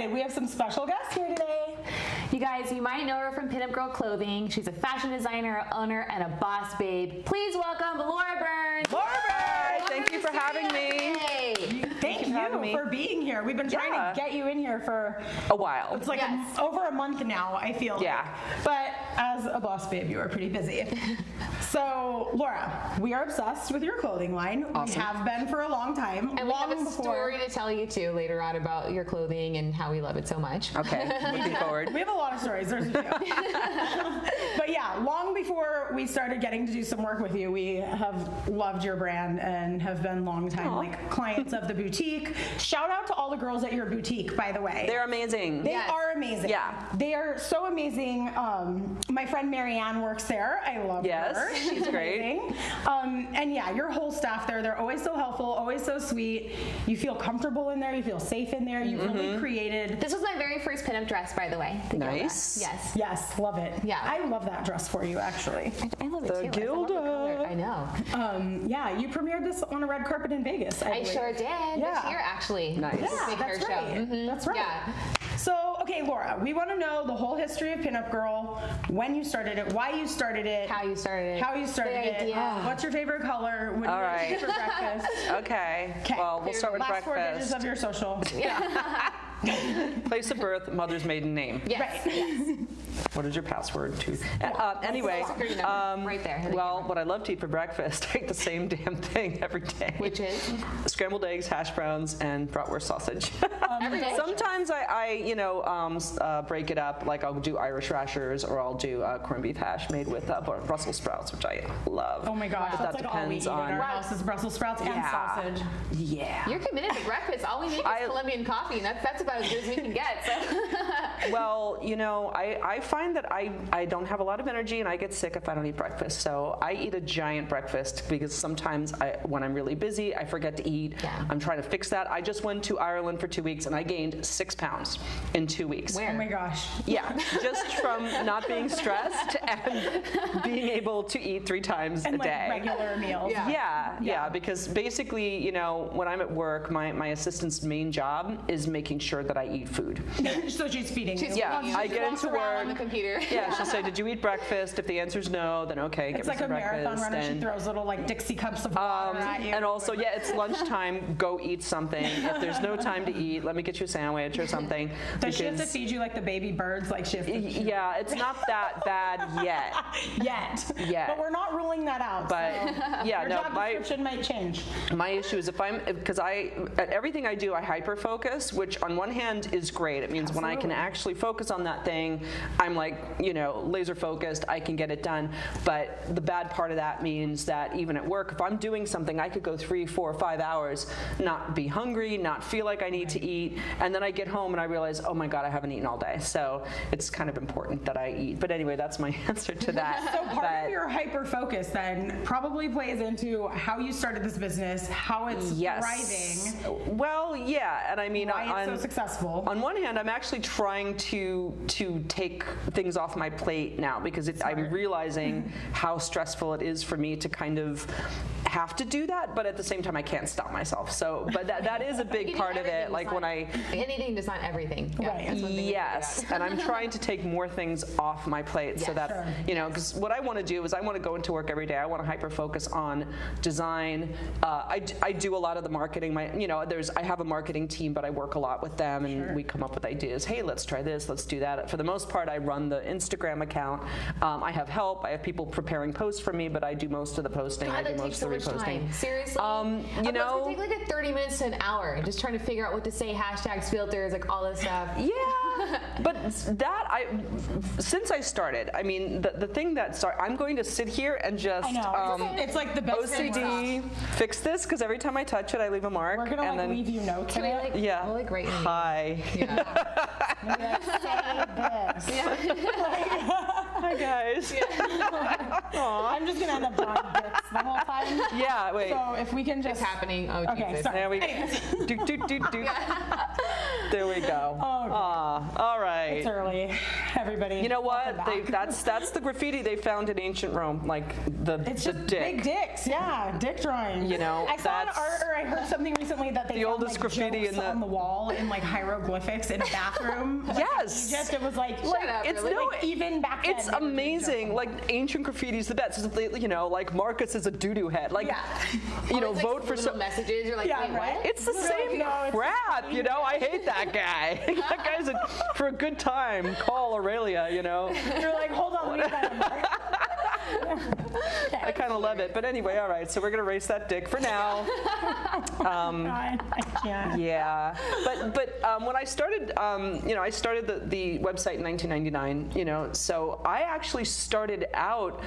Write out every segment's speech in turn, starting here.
excited. We have some special guests here today. You guys, you might know her from Pinup Girl Clothing. She's a fashion designer, owner, and a boss babe. Please welcome Laura Byrnes. Laura Byrnes! Thank you for having me. Thank you for being here. We've been trying to get you in here for a while. It's like over a month now, I feel. Yeah. But as a boss babe, you are pretty busy. So, Laura, we are obsessed with your clothing line. Awesome. We have been for a long time. And we have a story to tell you too later on about your clothing and how we love it so much. Okay, looking forward. We have a lot of stories. There's a few. But yeah, long before we started getting to do some work with you, we have loved your brand and have been long-time clients of the boutique. Shout out to all the girls at your boutique, by the way. They're amazing. They are amazing. Yeah. They are so amazing. My friend Marianne works there. I love her. She's great. Amazing. And yeah, your whole staff there, they're always so helpful, always so sweet. You feel comfortable in there. You feel safe in there. You've really created. This was my very first pinup dress, by the way. Nice. Yes. Yes, love it. Yeah. I love that dress for you, actually. I love it too. The Gilda. I know. Yeah, you premiered this on a red carpet in Vegas. I sure did. Yeah. This year, actually. Nice. Yeah, that's right. That's right. Yeah. So, okay, Laura, we want to know the whole history of Pinup Girl, when you started it, why you started it, How you started it. it, what's your favorite color, what do you eat for breakfast. Okay. Well, we'll start with Last breakfast. 4 digits of your social. Place of birth, mother's maiden name. Yes. Right. Yes. What is your password to? Anyway, Right there. well, what I love to eat for breakfast, I eat the same damn thing every day. Which is? Scrambled eggs, hash browns, and bratwurst sausage. Every day? Sometimes I break it up, like I'll do Irish rashers or I'll do corned beef hash made with Brussels sprouts, which I love. Oh my gosh, But that's that like all we eat depends in on. our house is Brussels sprouts and sausage. Yeah. You're committed to breakfast. All we make is Colombian coffee, and that's about as good as we can get. So. Well, I find that I don't have a lot of energy and I get sick if I don't eat breakfast. So I eat a giant breakfast because sometimes when I'm really busy, I forget to eat. Yeah. I'm trying to fix that. I just went to Ireland for 2 weeks and I gained 6 pounds in 2 weeks. Where? Oh my gosh. Yeah, just from not being stressed and being able to eat 3 times And a day. regular meals. Yeah, because basically, when I'm at work, my assistant's main job is making sure that I eat food. So she's feeding you. Yeah, I get into work on the computer. Yeah, she'll say, "Did you eat breakfast?" If the answer is no, then okay, It's get like me a some breakfast. marathon runner. She throws little Dixie cups of water at you. And also, it's lunchtime. Go eat something. If there's no time to eat, let me get you a sandwich or something. Does she have to feed you like the baby birds? Like she has to Yeah, it's not that bad yet. Yet. But we're not ruling that out. But yeah, your job description might change. My issue is because at everything I do, I hyper focus, which on one hand is great. It means when I can actually focus on that thing, I'm laser focused, I can get it done. But the bad part of that means that even at work, if I'm doing something, I could go 3, 4, 5 hours, not be hungry, not feel like I need to eat, and then I get home and I realize, oh my God, I haven't eaten all day. So it's kind of important that I eat. But anyway, that's my answer to that. So part of your hyper focus then probably plays into how you started this business, how it's thriving. Well, yeah, and I mean, why it's so successful. On one hand, I'm actually trying to take things off my plate now because I'm realizing how stressful it is for me to kind of have to do that, but at the same time I can't stop myself. So, but that is a big part of it. Like anything is not everything. Right. Yes, and I'm trying to take more things off my plate so that because what I want to do is I want to go into work every day. I want to hyper focus on design. I do a lot of the marketing. I have a marketing team, but I work a lot with them, and we come up with ideas. Hey, let's try this. Let's do that. For the most part, I run the Instagram account. I have help. I have people preparing posts for me, but I do most of the posting. God, I do most of the reposting. Time. Seriously? It take like 30 minutes to an hour just trying to figure out what to say, hashtags, filters, all this stuff. Yeah, but since I started, I mean, the thing that I'm going to sit here and just it's like the best OCD fix this because every time I touch it, I leave a mark. We're gonna leave you notes. Can we write your name? Hi. Say this. Hi guys. I'm just gonna end up drawing bits the whole time. Yeah, wait. So if we can just. It's happening. Oh, okay, Jesus. sorry. There we do. There we go. Oh, all right. It's early. Everybody. You know what? welcome back. That's the graffiti they found in ancient Rome, like It's the just dick. big dicks, yeah, dick drawings. You know, I saw an that's art, or I heard something recently that they the found oldest like graffiti jokes in the- on the wall in like hieroglyphics in a bathroom. Like, Yes. in Egypt, it was like, It's really? no, Like, even back then. it's they were doing amazing. jokes. Like ancient graffiti is the best. You know, like Marcus is a doo-doo head. Like, Yeah. you know, All these, vote for little so. messages. You're like, Yeah, wait, right? what? It's the You're same like, no, it's crap, you know. I hate that guy. That guy's for a good time. Call Aurelia, you know. You're like, hold on, let me find him. I kind of love it. But anyway, all right. So we're gonna erase that dick for now. God, I can't. Yeah, but when I started, I started the website in 1999. You know, so I actually started out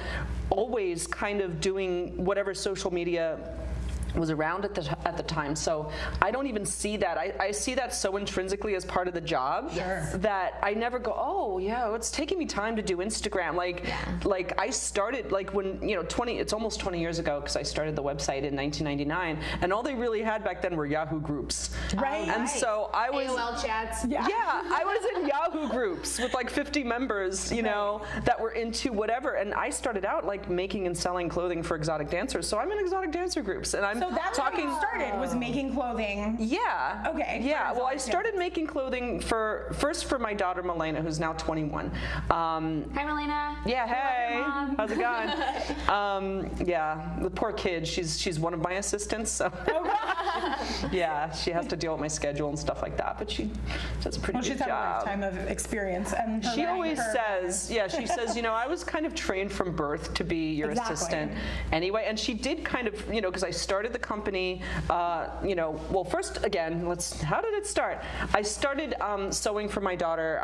always kind of doing whatever social media was around at the time. So I don't even see that. I see that so intrinsically as part of the job that I never go, oh yeah, it's taking me time to do Instagram. Like I started like when, you know, it's almost 20 years ago because I started the website in 1999, and all they really had back then were Yahoo groups. Right. And so I was AOL chats. yeah, I was in Yahoo groups with like 50 members, you know, that were into whatever. And I started out like making and selling clothing for exotic dancers. So I'm in exotic dancer groups, and I'm So that's talking. how you started, was making clothing. Yeah. Okay. Yeah. Well, I Exotic started making clothing first for my daughter Milena, who's now 21. Hi, Milena. Yeah. Hey. Mom. How's it going? Yeah. The poor kid. She's one of my assistants. So. Yeah. She has to deal with my schedule and stuff like that, but she does a pretty Well, good she's had a job. lifetime of experience, and She always says, she says, you know, I was kind of trained from birth to be your Exactly. assistant anyway. And she did kind of, you know, because I started the company, you know, well, first, again, how did it start? I started sewing for my daughter.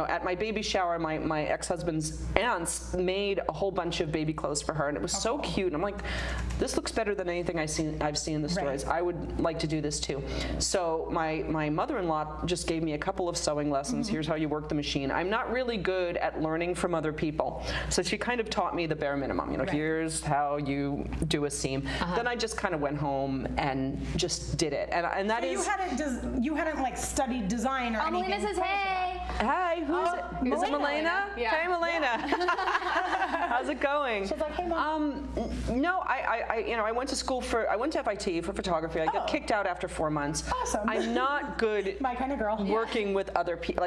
At my baby shower, my ex-husband's aunts made a whole bunch of baby clothes for her, and it was so cute. And I'm like, this looks better than anything I've seen in the stores. I would like to do this too. So my mother-in-law just gave me a couple of sewing lessons. Here's how you work the machine. I'm not really good at learning from other people, so she kind of taught me the bare minimum. You know, here's how you do a seam. Then I just kind of went home and just did it. And that So is. you hadn't like studied design or anything. Melina says, hey. Hey, who's it? Is it Milena? Yeah. Hey, Milena. How's it going? She's like, hey, Mom. No, I went to school I went to FIT for photography. I got kicked out after 4 months. Awesome. I'm not good My kind of girl. working with other people,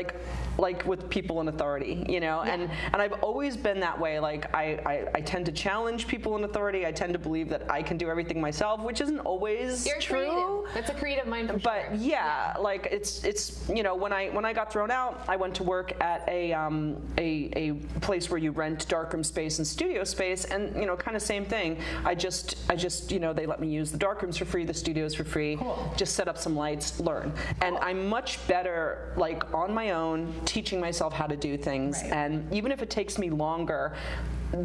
like with people in authority, you know, and I've always been that way. Like I tend to challenge people in authority. I tend to believe that I can do everything myself, which isn't always You're true. creative. That's a creative mind for But sure. yeah, like it's you know, when I got thrown out, I went to work at a place where you rent darkroom space and studio space, and you know, kind of same thing. I just you know, they let me use the darkrooms for free, the studios for free. Cool. Just set up some lights, learn. And I'm much better like on my own, teaching myself how to do things. Right. And even if it takes me longer,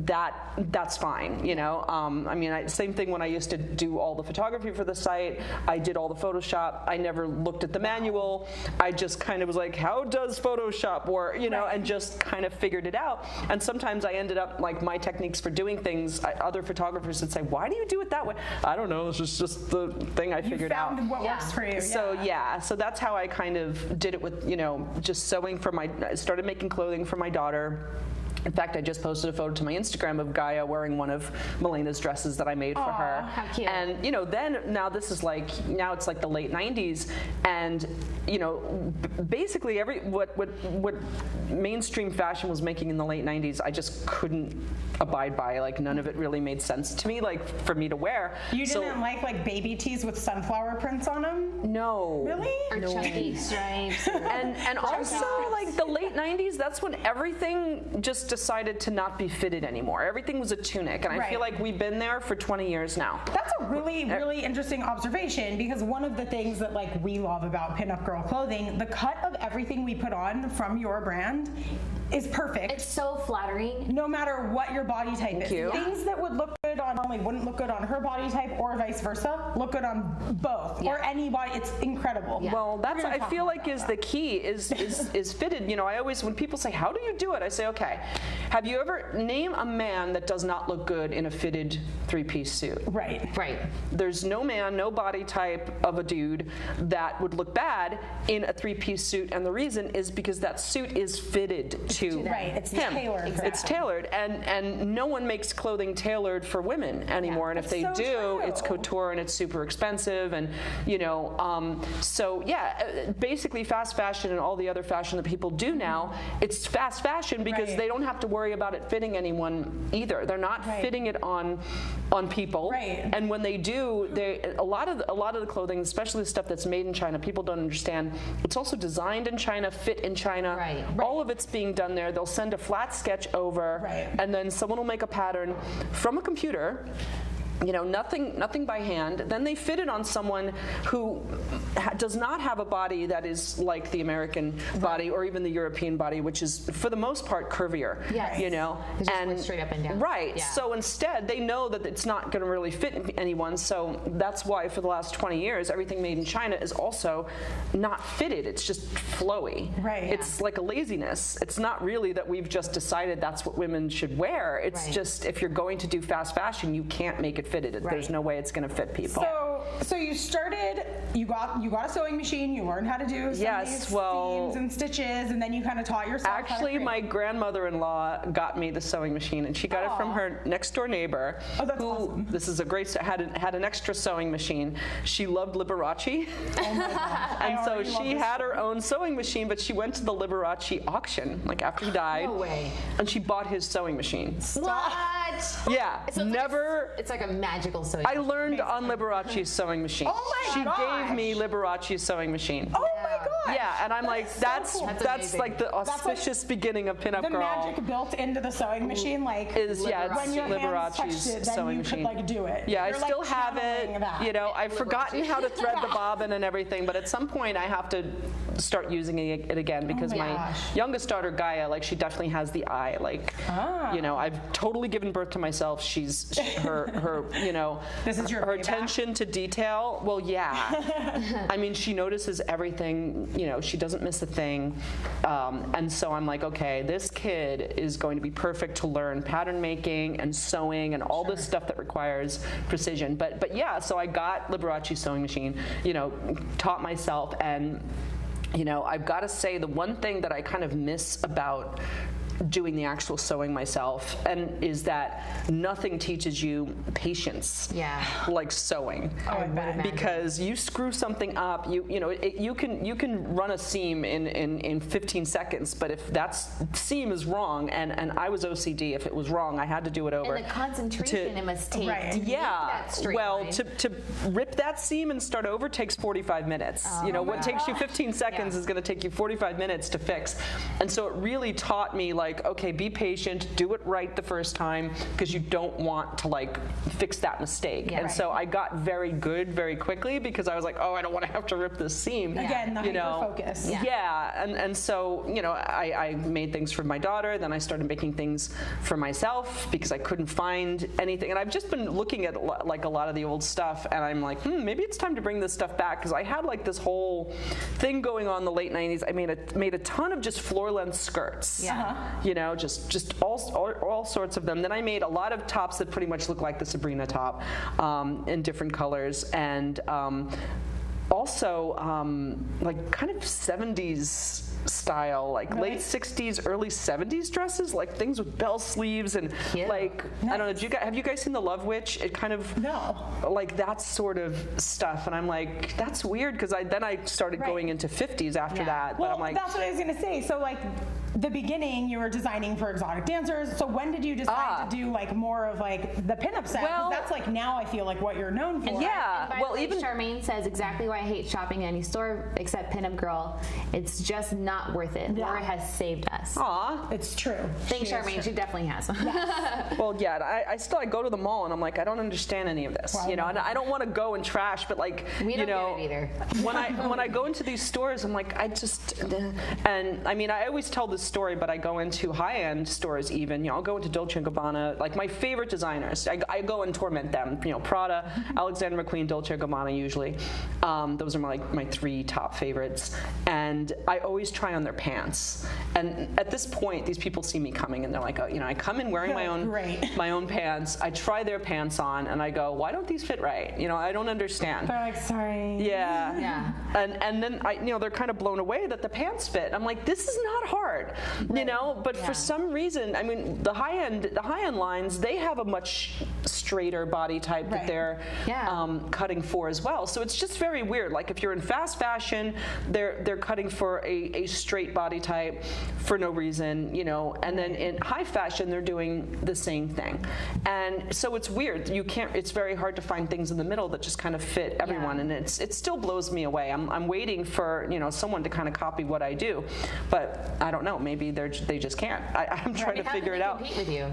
that's fine, you know. I mean, same thing when I used to do all the photography for the site. I did all the Photoshop. I never looked at the manual. I just kind of was like, how does Photoshop work, you know, and just kind of figured it out. And sometimes I ended up like my techniques for doing things. Other photographers would say, why do you do it that way? I don't know. It's just the thing I figured out. You found what works for you. So so that's how I kind of did it with, you know, just sewing I started making clothing for my daughter. In fact, I just posted a photo to my Instagram of Gaia wearing one of Milena's dresses that I made for her. How cute. And you know, now it's like the late 90s, and you know, basically what mainstream fashion was making in the late 90s, I just couldn't abide by. Like none of it really made sense to me, like for me to wear. You didn't like baby tees with sunflower prints on them? No. Really? Or chunky stripes. And also like the late 90s, that's when everything just decided to not be fitted anymore. Everything was a tunic, and I feel like we've been there for 20 years now. That's a really, really interesting observation, because one of the things that like we love about Pinup Girl clothing, the cut of everything we put on from your brand is perfect. It's so flattering. No matter what your body type is. you. Things that would look good on only wouldn't look good on her body type or vice versa, look good on both or any body. It's incredible. Well, that's I feel like is the key is fitted. You know, I always when people say, "How do you do it?" I say, "Okay, have you ever name a man that does not look good in a fitted three-piece suit?" Right. There's no man, no body type of a dude that would look bad in a three-piece suit, and the reason is because that suit is fitted to It's him. tailored. Exactly. It's tailored, and no one makes clothing tailored for women anymore. And if they That's so do, true. it's couture and it's super expensive. And so yeah, basically fast fashion and all the other fashion that people do now, it's fast fashion because they don't have to worry about it fitting anyone either. They're not fitting it on people. Right. And when they do, a lot of the clothing, especially the stuff that's made in China, people don't understand. It's also designed in China, fit in China. Right. All of it's being done there. They'll send a flat sketch over, and then someone will make a pattern from a computer. You know, nothing by hand. Then they fit it on someone who does not have a body that is like the American body or even the European body, which is for the most part curvier. Yes. You know, It's just like straight up and down. Right. Yeah. So instead, they know that it's not going to really fit anyone. So that's why for the last 20 years, everything made in China is also not fitted. It's just flowy. Right. It's like a laziness. It's not really that we've just decided that's what women should wear. It's just if you're going to do fast fashion, you can't make it fitted. There's no way it's going to fit people. So you started, you got a sewing machine, you learned how to do some of these seams and stitches, and then you kind of taught yourself Actually, how to my grandmother-in-law got me the sewing machine, and she got it from her next-door neighbor. Oh, that's awesome. This is a great, had an extra sewing machine. She loved Liberace. Oh my gosh. And so she had her own sewing machine, but she went to the Liberace auction, like after he died. No way. And she bought his sewing machine. What? Yeah, So it's like a magical sewing. I learned on Liberace's sewing machine. Oh my she gosh. gave me Liberace's sewing machine. Oh my gosh. Yeah, and I'm like, is so that's cool. that's like the auspicious beginning of Pinup The Girl. magic built into the sewing machine, like Is when your hands Liberace's touched it, then sewing you machine. could like do it. Yeah, You're, I still like, have channeling it. that. You know, I've forgotten how to thread the bobbin and everything, but at some point I have to start using it again because my gosh. youngest daughter Gaia, like she definitely has the eye. Like, you know, I've totally given birth to myself. Her you know, This is your her payback? attention to detail. Well, yeah. I mean, she notices everything. You know, she doesn't miss a thing. And so I'm like, okay, this kid is going to be perfect to learn pattern making and sewing and all this stuff that requires precision. But yeah, so I got Liberace's sewing machine, you know, taught myself, and you know, I've got to say the one thing that I kind of miss about doing the actual sewing myself and is that nothing teaches you patience like sewing. Because you screw something up, you know, you can run a seam in 15 seconds, but if that seam is wrong, and I was OCD, if it was wrong I had to do it over. And the concentration it must take to make that straight line. To rip that seam and start over takes 45 minutes. You know, what takes you 15 seconds is going to take you 45 minutes to fix. And so it really taught me, like, okay, be patient, do it right the first time, because you don't want to like fix that mistake. So I got very good very quickly because I was like, oh, I don't want to have to rip this seam. Again, the hyper-focus. And so, you know, I made things for my daughter, then I started making things for myself because I couldn't find anything. And I've just been looking at like a lot of the old stuff, and I'm like, maybe it's time to bring this stuff back, because I had like this whole thing going on in the late 90s. I made a ton of just floor-length skirts. You know, just all sorts of them. Then I made a lot of tops that pretty much look like the Sabrina top in different colors, and also like kind of 70s style, like late 60s, early 70s dresses, like things with bell sleeves and like, I don't know, have you guys seen The Love Witch? It kind of, like that sort of stuff. And I'm like, that's weird, because then I started going into 50s after that. Well, but I'm like, that's what I was going to say. So like the beginning, you were designing for exotic dancers. So when did you decide to do like more of like the pinup set? 'Cause that's like now I feel like what you're known for. And by the way, Charmaine says exactly why I hate shopping in any store except Pinup Girl. It's just not worth it. Laura has saved us. aw. It's true. Thanks, Charmaine. She definitely has. Well, yeah, I go to the mall and I'm like, I don't understand any of this, you know, and I don't want to go and trash, but like, We you don't know, get it either. when I go into these stores, I'm like, and I mean, I always tell this story, but I go into high-end stores even. You know, I'll go into Dolce & Gabbana, like my favorite designers. I go and torment them. You know, Prada, Alexander McQueen, Dolce & Gabbana usually. Those are my 3 top favorites. And I always try on their pants. And at this point, these people see me coming and they're like, oh, you know, I come in wearing my own pants. I try their pants on and I go, why don't these fit right? You know, I don't understand. They're like, sorry. Yeah. And then they're kind of blown away that the pants fit. I'm like, this is not hard, you know. But for some reason, I mean, the high end lines, they have a much straighter body type that they're cutting for as well. So it's just very weird. Like if you're in fast fashion, they're cutting for a straight body type for no reason, you know. And then in high fashion, they're doing the same thing. And so it's weird. It's very hard to find things in the middle that just kind of fit everyone. And it still blows me away. I'm waiting for, you know, someone to kind of copy what I do, but I don't know. Maybe they just can't. I'm trying to figure it out. Compete with you?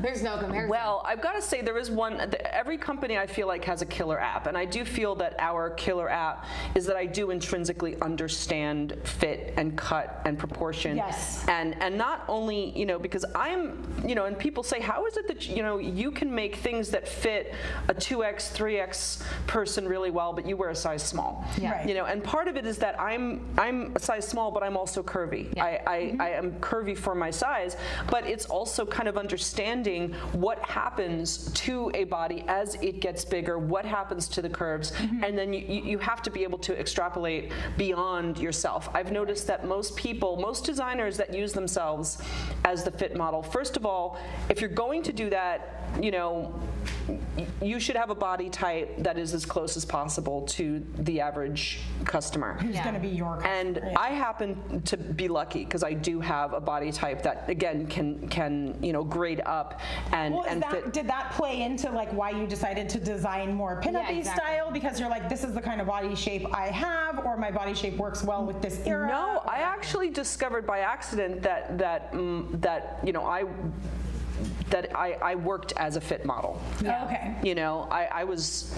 There's no comparison. Well, I've got to say there is one. Every company I feel like has a killer app, and I do feel that our killer app is that I do intrinsically understand fit and cut and proportion. Yes. And not only, you know, because I'm, you know, and people say, how is it that, you know, you can make things that fit a 2X, 3X person really well, but you wear a size small. Yeah. Right. You know, and part of it is that I'm a size small, but I'm also curvy. Yeah. I am curvy for my size, but it's also kind of understanding what happens to a body as it gets bigger, what happens to the curves, and then you have to be able to extrapolate beyond yourself. I've noticed that most designers that use themselves as the fit model, first of all, if you're going to do that, you know, you should have a body type that is as close as possible to the average customer. Who's going to be your customer? And I happen to be lucky because I do have a body type that, again, can you know, grade up and fit. Did that play into like why you decided to design more pinup-y style? Because you're like, this is the kind of body shape I have, or my body shape works well with this era? No, I actually discovered by accident that you know, I worked as a fit model. Yeah. Okay. You know, I was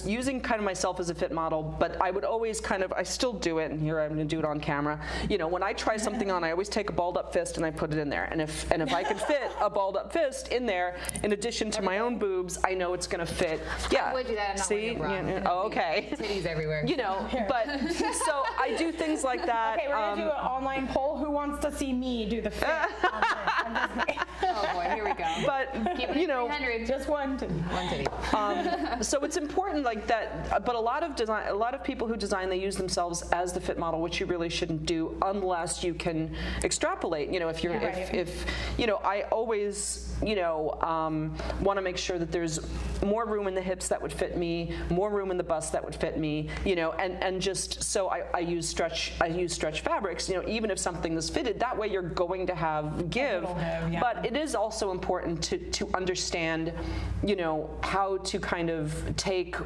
using kind of myself as a fit model, but I would always I still do it, and here I'm going to do it on camera. You know, when I try something on, I always take a balled up fist and I put it in there. And if I can fit a balled up fist in there, in addition to my own boobs, I know it's going to fit. Yeah. I would do that. I'm not wearing a bra. Yeah. Oh, okay. Titties everywhere. You know, but so I do things like that. Okay, we're going to do an online poll. Who wants to see me do the fit? Oh boy, here we go. But you know, 300. Just one titty. So it's important like that. But a lot of people who design, they use themselves as the fit model, which you really shouldn't do unless you can extrapolate. You know, if you know, I always, you know, want to make sure that there's more room in the hips that would fit me, more room in the bust that would fit me. You know, and just so I use stretch fabrics. You know, even if something is fitted, that way you're going to have give. But it is also important to understand, you know, how to kind of take,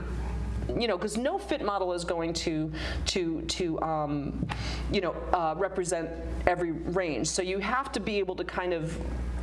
you know, because no fit model is going to you know, represent every range. So you have to be able to kind of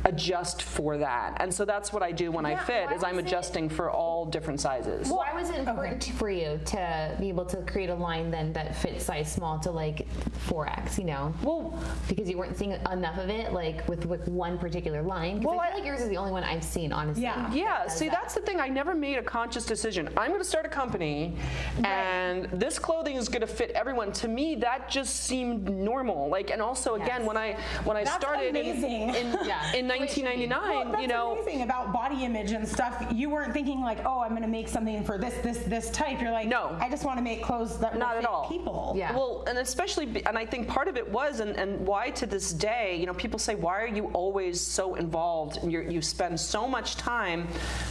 adjust for that. And so that's what I do when I fit, is I'm adjusting for all different sizes. Why was it important for you to be able to create a line then that fits size small to like 4X, you know? Well, because you weren't seeing enough of it like with one particular line? Because I feel like yours is the only one I've seen, honestly. Yeah, see, that's the thing. I never made a conscious decision. I'm going to start a company and this clothing is going to fit everyone. To me, that just seemed normal. Like, and also again, when I started in 1999, you know, amazing about body image and stuff. You weren't thinking like, oh, I'm going to make something for this type. You're like, no, I just want to make clothes that not will at all fit people. Yeah. Well, and especially, and I think part of it was, and why to this day, you know, people say, why are you always so involved? And you spend so much time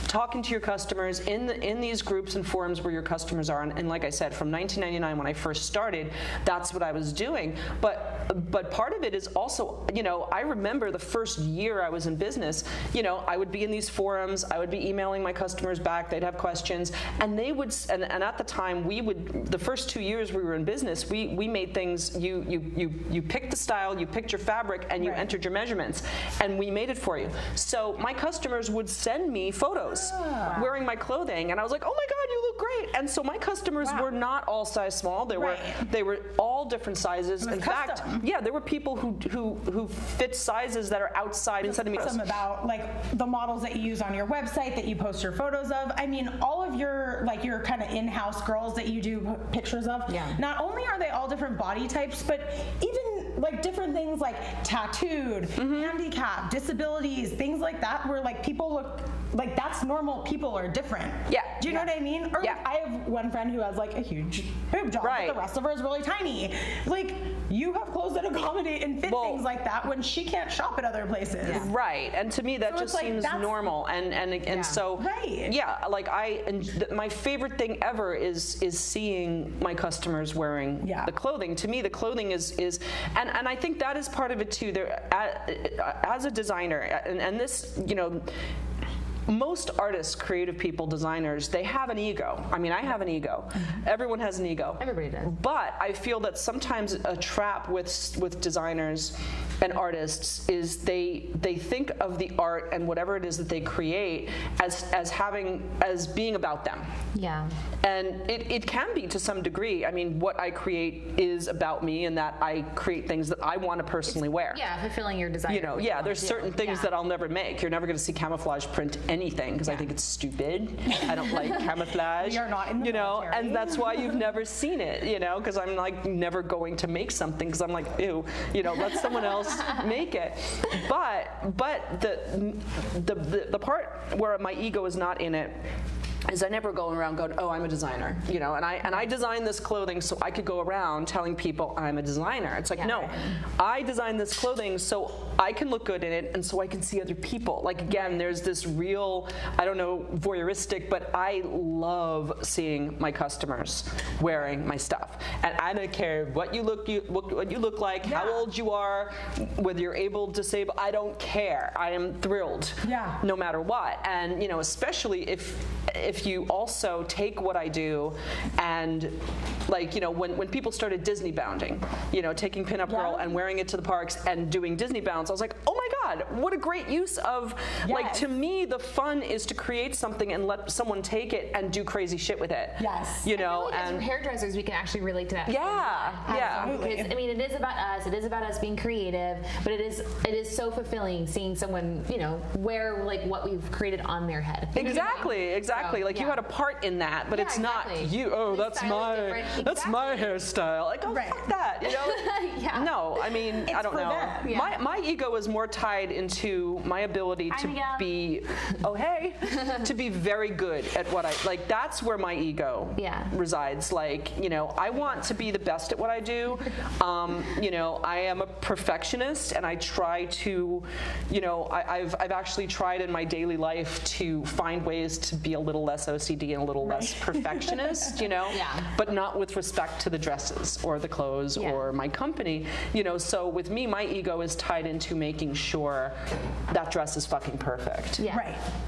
talking to your customers in these groups and forums where your customers are. And like I said, from 1999 when I first started, that's what I was doing. But part of it is also, you know, I remember the first year I was in business, you know, I would be in these forums, I would be emailing my customers back, they'd have questions, and they would, and at the time we would, the first 2 years we were in business, we made things, you picked the style, you picked your fabric, and you entered your measurements, and we made it for you. So my customers would send me photos wearing my clothing, and I was like, oh my God, you look great. And so my customers were not all size small. They were all different sizes. In fact, there were people who fit sizes that are outside and sending me about like the models that you use on your website that you post your photos of. I mean, all of your kind of in-house girls that you do pictures of. Yeah. Not only are they all different body types, but even like different things like tattooed, handicap, disabilities, things like that, where like people look like that's normal. People are different. Yeah. Do you know what I mean? Or like, I have one friend who has like a huge boob job, but the rest of her is really tiny. Like you have clothes that accommodate and fit things like that when she can't shop at other places. Yeah. Right. And to me that just seems normal. And so like my favorite thing ever is seeing my customers wearing the clothing. To me the clothing is and I think that is part of it too. There as a designer and this, you know, most artists, creative people, designers, they have an ego. I mean, I have an ego. Everyone has an ego. Everybody does. But I feel that sometimes a trap with designers and artists is they think of the art and whatever it is that they create as being about them. Yeah. And it can be to some degree. I mean, what I create is about me, and that I create things that I want to personally wear. Yeah, fulfilling your desire. You know, there's certain things that I'll never make. You're never going to see camouflage print anything because I think it's stupid. I don't like camouflage. You're not in the military. And that's why you've never seen it, you know, because I'm like never going to make something because I'm like, ew, you know, let someone else make it. But the part where my ego is not in it is I never go around going, oh, I'm a designer, you know, and I designed this clothing so I could go around telling people I'm a designer. It's like, no, I designed this clothing so I can look good in it and so I can see other people. Like, again, there's this real, I don't know, voyeuristic, but I love seeing my customers wearing my stuff. And I don't care what you look like, how old you are, whether you're able, disabled, I don't care. I am thrilled no matter what. And, you know, especially if you also take what I do and, like, you know, when people started Disney bounding, you know, taking Pinup Girl and wearing it to the parks and doing Disney bounds, I was like, oh my God, what a great use of, like, to me, the fun is to create something and let someone take it and do crazy shit with it. Yes. You know, like and as hairdressers, we can actually relate to that. Because, I mean, it is about us. It is about us being creative, but it is so fulfilling seeing someone, you know, wear, like, what we've created on their head. Exactly. So, like you had a part in that, but it's not you. Oh, that's my hairstyle. Like, oh, fuck that. You know? No, I mean, I don't know. My ego is more tied into my ability to be, to be very good at what I like. That's where my ego resides. Like, you know, I want to be the best at what I do. You know, I am a perfectionist, and I try to, you know, I've actually tried in my daily life to find ways to be a little less OCD and a little less perfectionist, you know, but not with respect to the dresses or the clothes or my company, you know. So with me, my ego is tied into making sure that dress is fucking perfect.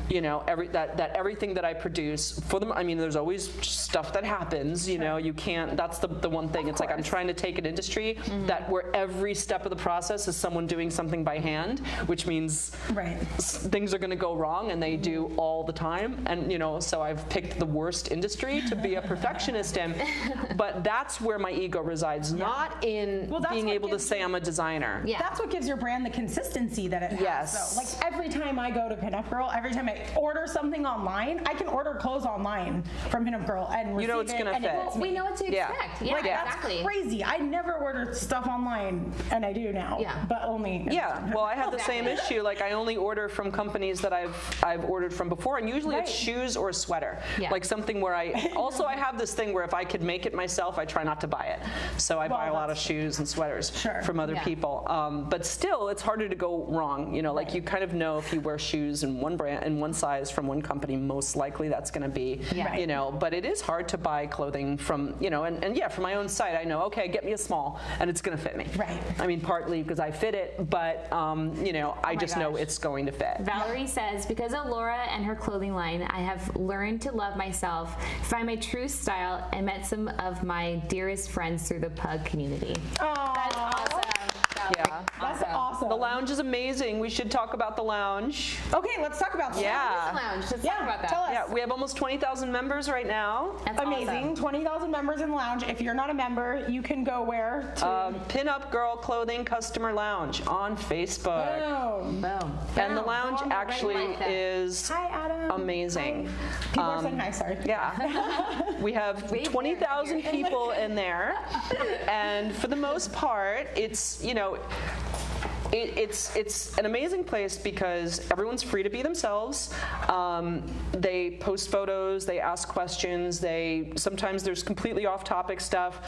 You know, everything that I produce for them. I mean, there's always stuff that happens, you know. You can't. That's the one thing. It's like I'm trying to take an industry that where every step of the process is someone doing something by hand, which means things are going to go wrong, and they do all the time. And you know, so I've picked the worst industry to be a perfectionist in. But that's where my ego resides, not in being able to say I'm a designer. That's what gives your brand the consistency that it has. So, like, every time I go to Pinup Girl, every time I order something online, I can order clothes online from Pinup Girl and you know it's gonna fit. Well, we know what to expect. Like, that's crazy. I never ordered stuff online, and I do now. But only. Well, I have the same issue. Like, I only order from companies that I've ordered from before, and usually it's shoes or a sweater. Like something where I have this thing where if I could make it myself, I try not to buy it. So I buy a lot of shoes and sweaters from other people. But still, it's harder to go wrong. You know, like you kind of know if you wear shoes in one brand and one size from one company, most likely that's going to be, you know. But it is hard to buy clothing from, you know, and from my own site, I know, okay, get me a small, and it's going to fit me. I mean, partly because I fit it, but you know, I just know it's going to fit. Valerie says, because of Laura and her clothing line, I have learned to love myself, find my true style, and met some of my dearest friends through the pug community. Oh, that's awesome. That's awesome. awesome. The lounge is amazing. We should talk about the lounge. Okay, let's talk about the Yeah. Lounge. Let's talk about that. Tell us. Yeah, we have almost 20,000 members right now. That's Amazing. awesome. 20,000 members in the lounge. If you're not a member, you can go where? To Pinup Girl Clothing Customer Lounge on Facebook. Boom. Boom. And the lounge on the actually right like that. is Hi, Adam. amazing. People are saying hi, sorry. Yeah. We have 20,000 people in there. And for the most part, it's, you know, it's an amazing place because everyone's free to be themselves. They post photos, they ask questions, sometimes there's completely off-topic stuff.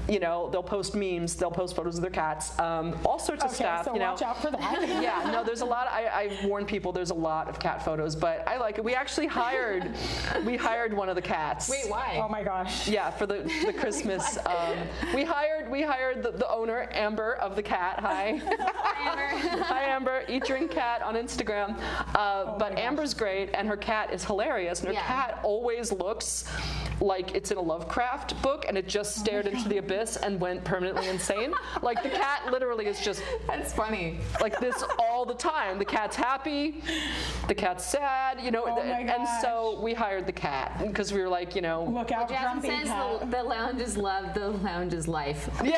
You know, they'll post memes, they'll post photos of their cats, all sorts of stuff. So you know. watch out for that. Yeah, no, there's a lot. I warn people there's a lot of cat photos, but I like it. We actually hired one of the cats. Wait, why? Oh my gosh. Yeah, for the Christmas. We hired the owner, Amber of the cat. Hi. Hi, Amber. Eat Drink Cat on Instagram. But Amber's great, and her cat is hilarious. And her cat always looks like it's in a Lovecraft book, and it just stared into the abyss and went permanently insane. Like the cat literally is just. That's funny. Like this all the time. The cat's happy, the cat's sad, you know. Oh my and gosh. so we hired the cat because we were like, you know. Look out, Jasmine grumpy says cat. the lounge is love, the lounge is life. Yeah,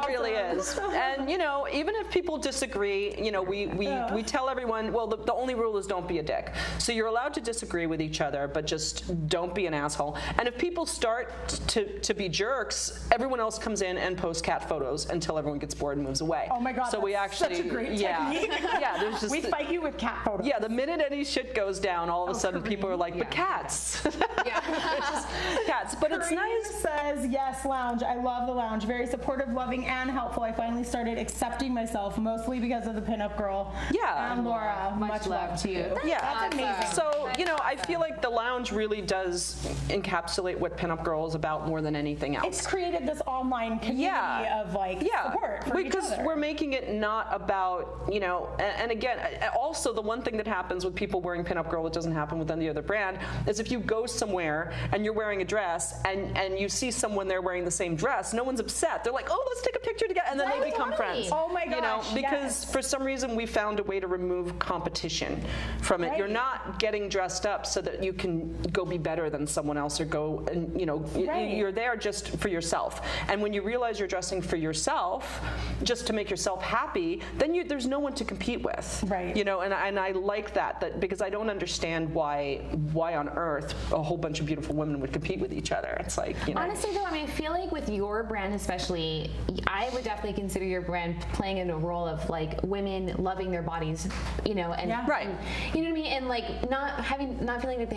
it really is. And you know, even if people disagree, you know, we tell everyone. Well, the only rule is don't be a dick. So you're allowed to disagree with each other, but just don't be an asshole. And if people start to be jerks, everyone else comes in and posts cat photos until everyone gets bored and moves away. Oh my God, So we that's actually, such a great technique. yeah. There's just We fight you with cat photos. Yeah, the minute any shit goes down, all of a sudden people are like, but cats. Yeah. It's just cats. But it's Kareem nice. says, yes, lounge. I love the lounge. Very supportive, loving, and helpful. I finally started accepting myself, mostly because of the Pinup Girl. Yeah. And Laura. Much love to you. Yeah. That's amazing. So, you know, I feel like the lounge really does encapsulate what Pinup Girl is about more than anything else. It's created this online community of like support for each because other. we're making it not about, you know, and again, also the one thing that happens with people wearing Pinup Girl that doesn't happen with any other brand is if you go somewhere and you're wearing a dress and you see someone there wearing the same dress, no one's upset. They're like, oh, let's take a picture together, and then they become friends. Oh my You know, gosh, because for some reason we found a way to remove competition from it. Right. You're not getting dressed up so that you can go be better than someone else or go and, you know, Right. you're there just for yourself. And when you realize you're dressing for yourself, just to make yourself happy, then there's no one to compete with. Right. You know, and I like that because I don't understand why on earth a whole bunch of beautiful women would compete with each other. It's like, you know. Honestly, though, I mean, I feel like with your brand especially, I would definitely consider your brand playing in a role of like women loving their bodies, you know, and Right. you know what I mean, and like not feeling like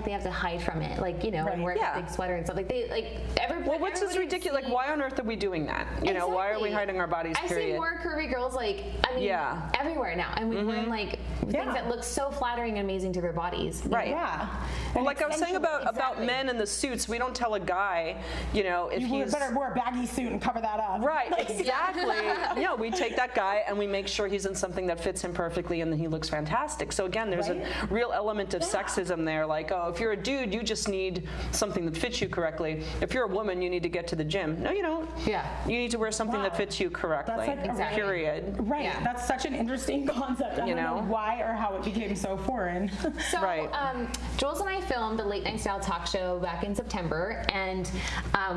they have to hide from it, like, you know, and wear Yeah. a big sweater and stuff. Like they like every. Well, what's this everybody ridiculous? Like, why on earth are we doing that? You know, why are we Exactly. hiding our bodies? I Period. see more curvy girls, like, I mean, Yeah. everywhere now, and we're in like things Yeah. that look so flattering and amazing to their bodies. Right. Yeah. Well, And like I was saying about Exactly. men in the suits, we don't tell a guy, you know, if You he's better wear a baggy suit and cover that up. right, exactly. Yeah, we take that guy and we make sure he's in something that fits him perfectly, and then he looks fantastic. So again, there's a real element of sexism there. Like, oh, if you're a dude, you just need something that fits you correctly. If you're a woman, you need to get to the gym. No, you don't. Yeah. You need to wear something that fits you correctly. That's like Exactly. Period. Right. Yeah. That's such an interesting concept. I You don't know? know why or how it became so foreign. So, Right. Jules and I filmed a late night style talk show back in September, and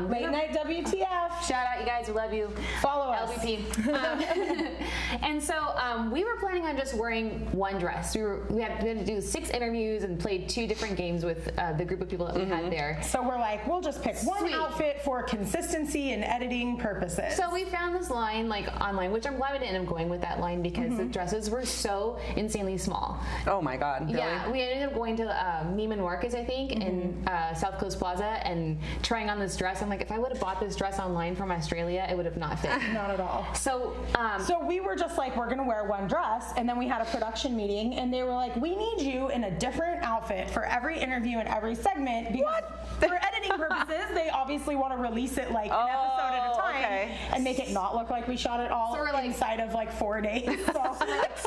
Late night WTF. shout out, you guys, we love you. Follow us. LVP. And so we were planning on just wearing one dress. We had to do 6 interviews and played 2 different games with the group of people that we had there. So we're like, we'll just pick one Sweet. outfit for consistency and editing purposes. So we found this line like online, which I'm glad we didn't end up going with that line because the dresses were so insanely small. Oh my God. Really? Yeah, we ended up going to Neiman Marcus, I think, in South Coast Plaza, and trying on this dress. I'm like, if I would have bought this dress online from Australia, it would have not fit. Not at all. So, So we were just like, we're gonna wear one dress, and then we had a production meeting, and they were like, we need you in a different outfit for every interview and every segment because for editing purposes, they obviously want to release it like an episode at a time okay. and make it not look like we shot it all So we're like- inside of like 4 days.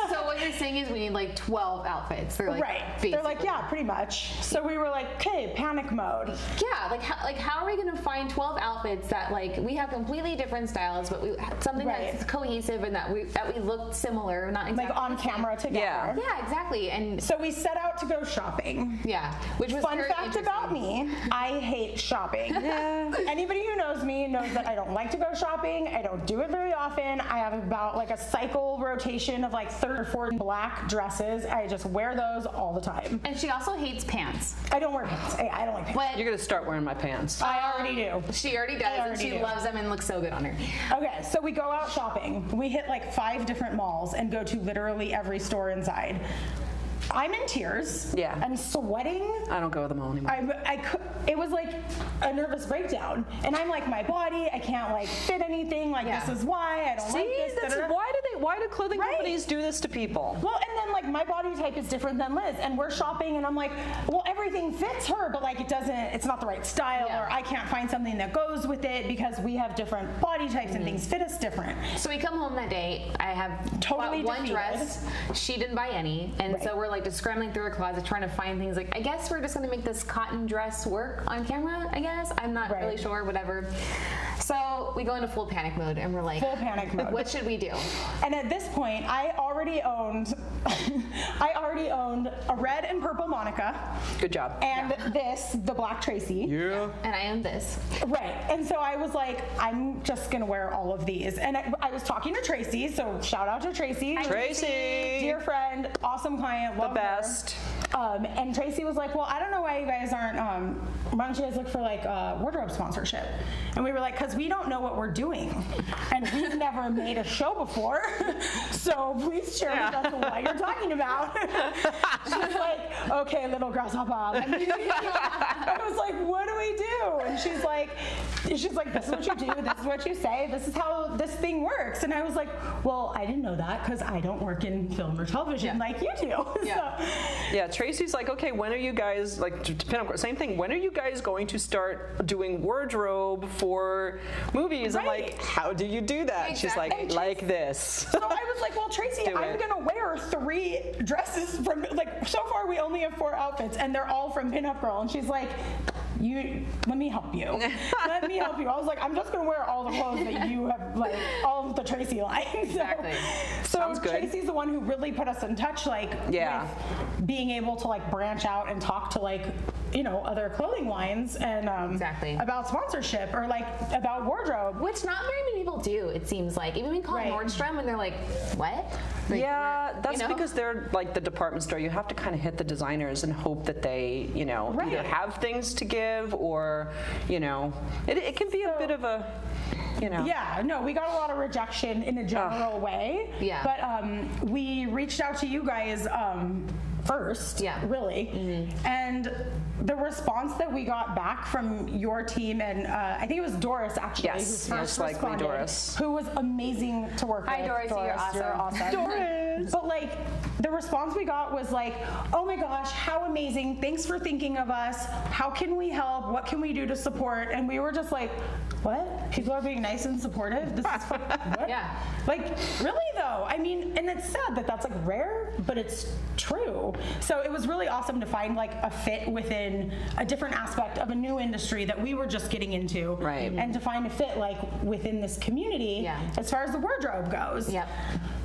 So what you're saying is we need like 12 outfits. They're like, Right. They're like, yeah, pretty much. So we were like, okay, panic mode. Yeah, like how are we gonna find 12 outfits that like we have completely different styles, but we something Right. that's cohesive and that we looked similar, not exactly Like on camera together. Yeah. Yeah, exactly. And So we set out to go shopping. yeah, which was Fun very fact about interesting. me, I hate shopping. Anybody who knows me knows that I don't like to go shopping. I don't do it very often. I have about like a cycle rotation of like 3 or 4 black dresses. I just wear those all the time. And she also hates pants. I don't wear pants. I don't like pants. But You're gonna start wearing my pants. I already do. she already does, and already she do. loves them and looks so good on her. Okay, so we go out shopping. We hit like 5 different malls and go to literally every store inside. I'm in tears. Yeah. I'm sweating. I don't go to the mall anymore. It was like a nervous breakdown. And I'm like, my body, I can't like fit anything. Like, Yeah. this is why I don't like this. that's, da-da-da. why do clothing Right. companies do this to people? Well, and then like my body type is different than Liz, and we're shopping, and I'm like, well, everything fits her, but like it's not the right style, Yeah. or I can't find something that goes with it because we have different body types and things fit us different. So we come home that day. I have Totally bought one defeated. dress. She didn't buy any, and Right. so we're like just scrambling through her closet trying to find things. Like, I guess we're just gonna make this cotton dress work on camera. I guess I'm not Right. really sure. Whatever. So we go into full panic mode, and we're like, Full panic mode. What should we do? And at this point, I already owned a red and purple Monica, Good job. and the black Tracy. Yeah. And I own this. Right. And so I was like, I'm just going to wear all of these. And I was talking to Tracy, so shout out to Tracy. Tracy. Dear friend, awesome client, love The best. her. And Tracy was like, well, I don't know why you guys aren't, why don't you guys look for like wardrobe sponsorship? And we were like, because we don't know what we're doing. And we've never made a show before. So please share with us what you're talking about. She was like, okay, little grasshopper. I was like, what do we do? And she's like, this is what you do, this is what you say, this is how this thing works. And I was like, well, I didn't know that because I don't work in film or television like you do. Yeah. So, Yeah, Tracy's like, okay, when are you guys, like, Pinup, same thing, when are you guys going to start doing wardrobe for movies? I'm Right. like, how do you do that? She's Exactly. like this. so I was like, well, Tracy, Do I'm it. gonna wear 3 dresses from, like, so far we only have 4 outfits and they're all from Pinup Girl. And she's like, let me help you. Let me help you. I was like, I'm just gonna wear all the clothes that you have, like, all of the Tracy line. Exactly. So Sounds good. Tracy's the one who really put us in touch, like, Yeah. with being able to like branch out and talk to like, other clothing lines and Exactly. about sponsorship or like about wardrobe. Which not very many people do, it seems like. Even we call Right. Nordstrom and they're like, what? Like, Yeah, we're- that's you know? because they're like the department store. You have to kind of hit the designers and hope that they, either Right. have things to give or, it can be a bit of a, Yeah, no, we got a lot of rejection in a general way. Yeah. But we reached out to you guys first, Yeah. really. And the response that we got back from your team, and I think it was Doris actually, Yes, who most first likely responded, Doris. who was amazing to work Hi, with. Doris, you're awesome. Doris! But like, the response we got was like, oh my gosh, how amazing. Thanks for thinking of us. How can we help? What can we do to support? And we were just like, what? People are being nice and supportive? This is what? Yeah. Like, really though? I mean, and it's sad that that's like rare, but it's true. So it was really awesome to find like a fit within a different aspect of a new industry that we were just getting into. Right. And to find a fit like within this community Yeah. as far as the wardrobe goes. Yep.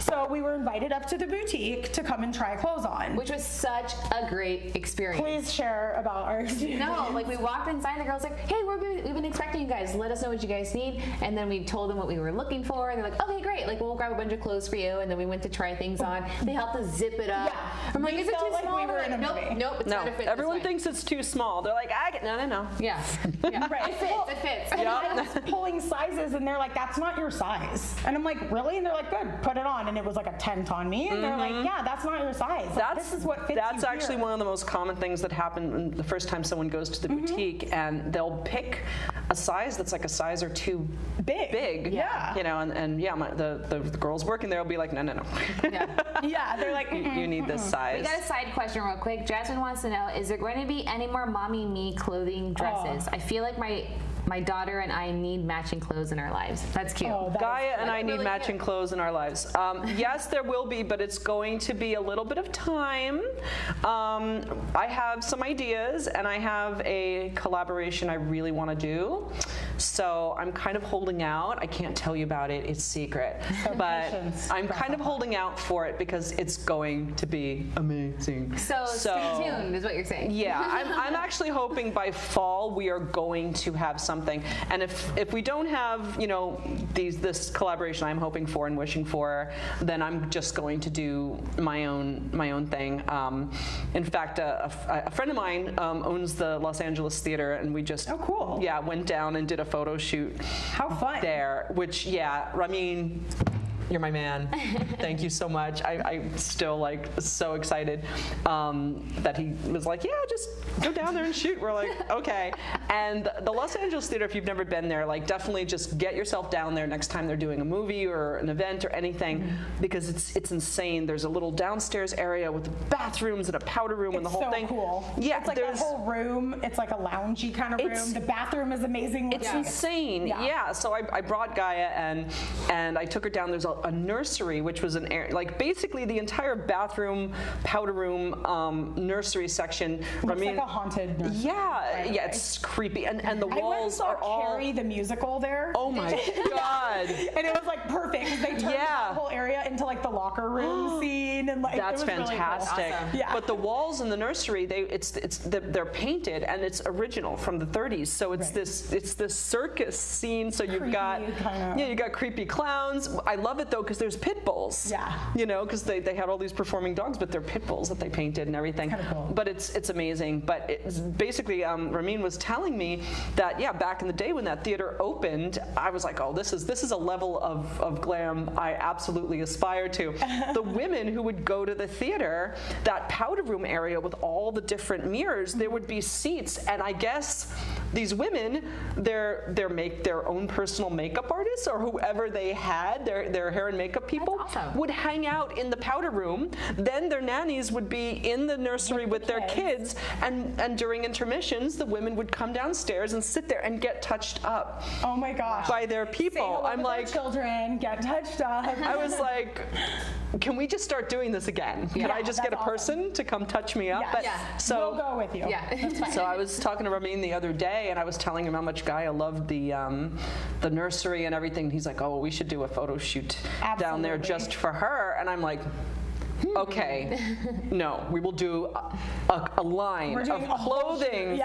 So we were invited up to the boutique to come and try clothes on. Which was such a great experience. Please share about our experience. No, like we walked inside, the girl's like, hey, we've been expecting you guys. Let us know what you guys need. And then we told them what we were looking for. And they're like, okay, great. Like, we'll grab a bunch of clothes for you. And then we went to try things on. They helped us zip it up. Yeah. I'm like, We is it felt too like small? we were They're in a like, movie. Nope, it's No, gotta fit. everyone this way. thinks it's too small. They're like, no. Yeah. Yeah. Right. It fits. It fits. And I was pulling sizes and they're like, that's not your size. And I'm like, really? And they're like, good, put it on. And it was like a 10 on me. And they're like, yeah, that's not your size. Like, this is what fits That's you actually here. one of the most common things that happen the first time someone goes to the boutique, and they'll pick a size that's like a size or too big. Yeah. And yeah, the girls working there will be like, no. Yeah. Yeah, they're like, You need this size. We got a side question real quick. Jasmine wants to know, is there going to be any more mommy me clothing dresses? I feel like my My daughter and I need matching clothes in our lives. That's cute. Oh, that Gaia and I need really matching clothes in our lives. Yes, there will be, but it's going to be a little bit of time. I have some ideas, and I have a collaboration I really want to do. So I'm kind of holding out. I can't tell you about it. It's secret. But I'm kind of holding out for it because it's going to be amazing. So stay tuned is what you're saying. Yeah, I'm actually hoping by fall we are going to have something. And if we don't have, you know, this collaboration I'm hoping for and wishing for, then I'm just going to do my own thing. In fact, a friend of mine owns the Los Angeles Theater, and we just went down and did a photo shoot. How fun there, which I mean, you're my man. Thank you so much. I'm still like so excited that he was like, yeah, just go down there and shoot. We're like, okay. And the Los Angeles Theater, if you've never been there, like definitely just get yourself down there next time they're doing a movie or an event or anything, because it's insane. There's a little downstairs area with bathrooms and a powder room and the whole thing. Cool. Yeah, it's like a whole room. It's like a loungy kind of room. The bathroom is amazing. It's insane. Yeah. So I brought Gaia and I took her down. There's a nursery, which was an area, like basically the entire bathroom, powder room, nursery section. Looks like a haunted nursery. Yeah, it's creepy, and the walls are all. Carrie the musical there. Oh my god! And it was like perfect. They turned that whole area into like the locker room scene, and like that's it was fantastic. Really cool. Awesome. Yeah. But the walls in the nursery, they're painted, and it's original from the 30s. So it's this circus scene. So you've got you got creepy clowns. I love it though because there's pit bulls. Yeah. You know, because they had all these performing dogs, but they're pit bulls that they painted and everything. Kind of cool. But it's amazing. But it's basically, Ramin was telling me that back in the day when that theater opened, I was like, oh, this is a level of glam I absolutely aspire to. The women who would go to the theater, that powder room area with all the different mirrors, there would be seats, and I guess these women, their own personal makeup artists or whoever they had, their hair and makeup people, would hang out in the powder room. Then their nannies would be in the nursery with their kids, and during intermissions, the women would come downstairs and sit there and get touched up. Oh my gosh! By their people. I'm like, children get touched up. I was like, can we just start doing this again? Can I just get a person to come touch me up? Yes. So we'll go with you. Yeah, that's fine. So I was talking to Ramin the other day, and I was telling him how much Gaia loved the nursery and everything. He's like, oh, we should do a photo shoot down there just for her. And I'm like, okay, no, we will do a line of clothing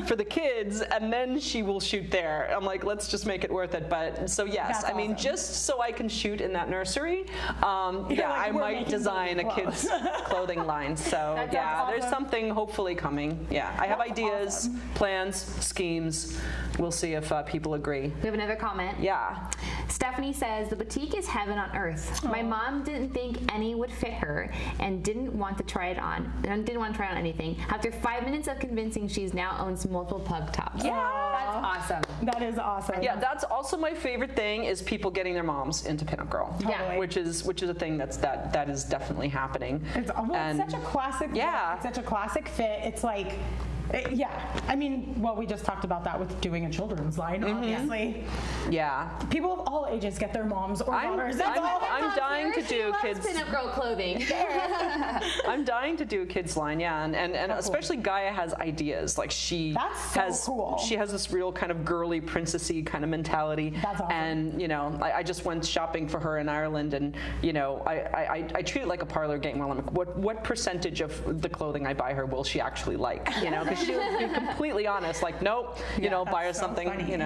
for the kids, and then she will shoot there. I'm like, let's just make it worth it. But so yes, I mean, just so I can shoot in that nursery, I might design a kids clothing line. So there's something hopefully coming. Yeah, I have ideas, plans, schemes. We'll see if people agree. We have another comment. Yeah. Stephanie says, the boutique is heaven on earth. My mom didn't think any would fit her and didn't want to try it on, and didn't want to try on anything. After 5 minutes of convincing, she's now owns multiple pug tops. Yeah. That's awesome. That is awesome. Yeah, that's also my favorite thing is people getting their moms into Pinup Girl. Totally. Which is a thing that is definitely happening. It's such a classic. Yeah. It's such a classic fit. It's like. I mean, we just talked about that with doing a children's line, obviously. Yeah. People of all ages get their moms or daughters. I'm dying to do kids. Pinup Girl clothing. I'm dying to do a kids line, and especially Gaia has ideas. Like she has this real kind of girly, princessy kind of mentality. That's awesome. And I just went shopping for her in Ireland, and I treat it like a parlor game. Where I'm like, what percentage of the clothing I buy her will she actually like? Because she would be completely honest, like, nope, buy her something, funny.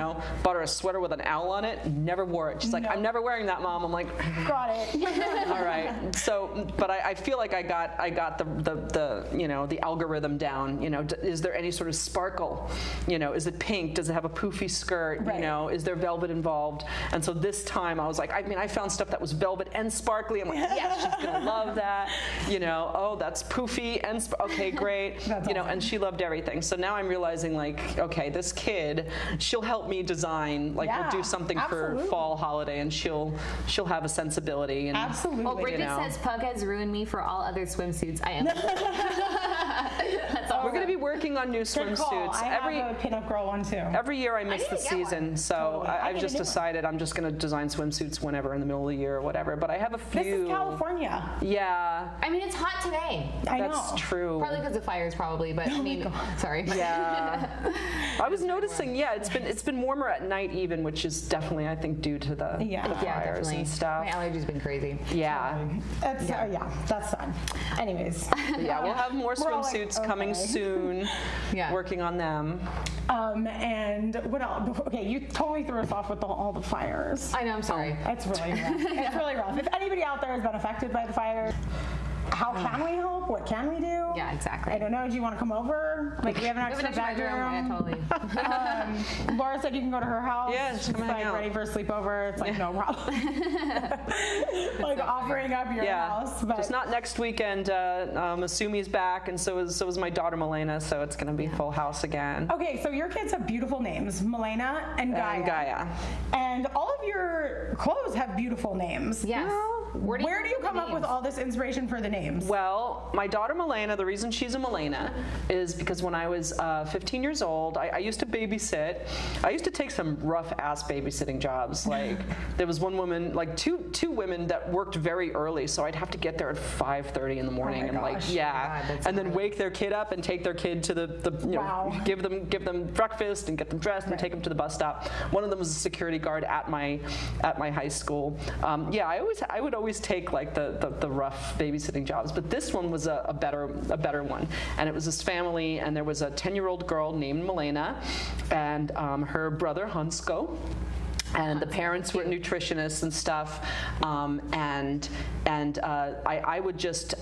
Bought her a sweater with an owl on it, never wore it. She's like, I'm never wearing that, Mom. I'm like, got it. All right. So, but I feel like I got the algorithm down. Is there any sort of sparkle? Is it pink? Does it have a poofy skirt? Right. Is there velvet involved? And so this time I was like, I found stuff that was velvet and sparkly. I'm like, yes, she's gonna love that. Oh, that's poofy and okay, great. That's awesome. And she loved everything. So now I'm realizing, like, okay, this kid, she'll help me design. Like, we'll do something for fall holiday, and she'll have a sensibility. And, absolutely. Well, Bridget says Pug has ruined me for all other swimsuits I am. That's all. We're gonna be working on new Good call. swimsuits. I have a Pinup Girl one too. Every year I miss need the to get one. season, so Totally. I I've need just a new one. decided I'm just going to design swimsuits whenever in the middle of the year or whatever. But I have a few. This is California. Yeah, I mean, it's hot today. I that's know. true. Probably because of fires, probably. But I mean, sorry. Yeah, I was noticing. Yeah, it's been warmer at night even, which is definitely I think due to the Yeah. the Yeah, fires definitely. and stuff. My allergies been crazy. Yeah, That's that's fun. Anyways, yeah, we'll have more We're all like, swimsuits coming okay. soon. Yeah. Working on them. and what else? Okay, you totally threw us off with all the fires. I know. I'm sorry. It's really rough. It's really rough. If anybody out there has been affected by the fire, how can we help? What can we do? Yeah, exactly. I don't know. Do you want to come over? Like, we have an We have extra an extra bedroom. bedroom. Yeah, totally. Laura said you can go to her house. Yeah, she's come hang like out. ready for a sleepover. It's like no problem. Like offering up your Yeah, house, but just not next weekend. Asumi's back, and so is my daughter Milena. So it's going to be full house again. okay. So your kids have beautiful names, Milena and Gaia. And Gaia. And all of your clothes have beautiful names. Yes. Where do you come up with all this inspiration for the names? Well, my daughter Milena, the reason she's a Milena is because when I was 15 years old, I used to babysit. I used to take some rough ass babysitting jobs. Like there was one woman, like two women that worked very early, so I'd have to get there at 5:30 in the morning and gosh. like yeah, God, that's and then wake their kid up and take their kid to the you Wow. know give them breakfast and get them dressed and take them to the bus stop. One of them was a security guard at my high school. Yeah, I would always take like the rough babysitting jobs, but this one was a better one. And it was this family, and there was a 10-year-old girl named Milena, and her brother Hansko. And the parents were nutritionists and stuff, and I would just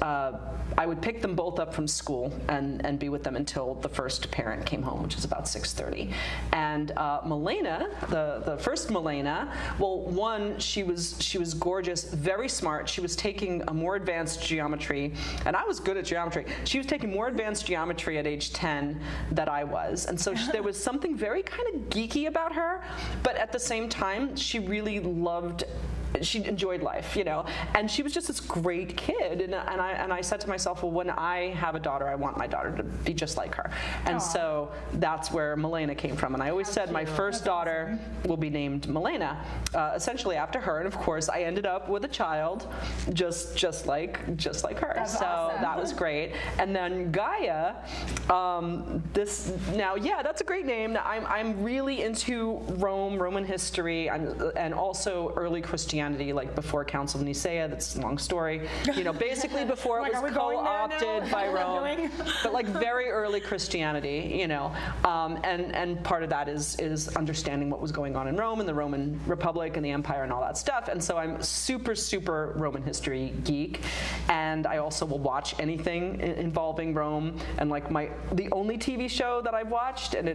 I would pick them both up from school and be with them until the first parent came home, which is about 6:30. And Milena, the first Milena, well, one, she was gorgeous, very smart. She was taking a more advanced geometry, and I was good at geometry. She was taking more advanced geometry at age 10 than I was, and so there was something very kind of geeky about her, but at the same time, she really she enjoyed life, you know, and she was just this great kid, and I said to myself, well, when I have a daughter, I want my daughter to be just like her, and so that's where Milena came from. And I always said my first daughter will be named Milena, essentially after her, and of course I ended up with a child just like her. That's so awesome. that was great. And then Gaia, that's a great name. Now, I'm really into Roman history, and also early Christianity, like before Council of Nicaea. That's a long story. You know, basically before it Like, are we was going there co-opted now? by Is that what we're Rome, doing? but like very early Christianity, you know, and part of that is understanding what was going on in Rome and the Roman Republic and the Empire and all that stuff. And so I'm super Roman history geek, and I also will watch anything involving Rome. And like the only TV show that I've watched, and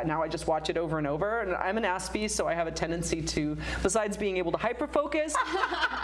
now I just watch it over and over. And I'm an Aspie, so I have a tendency to, besides being able to hyper-focus,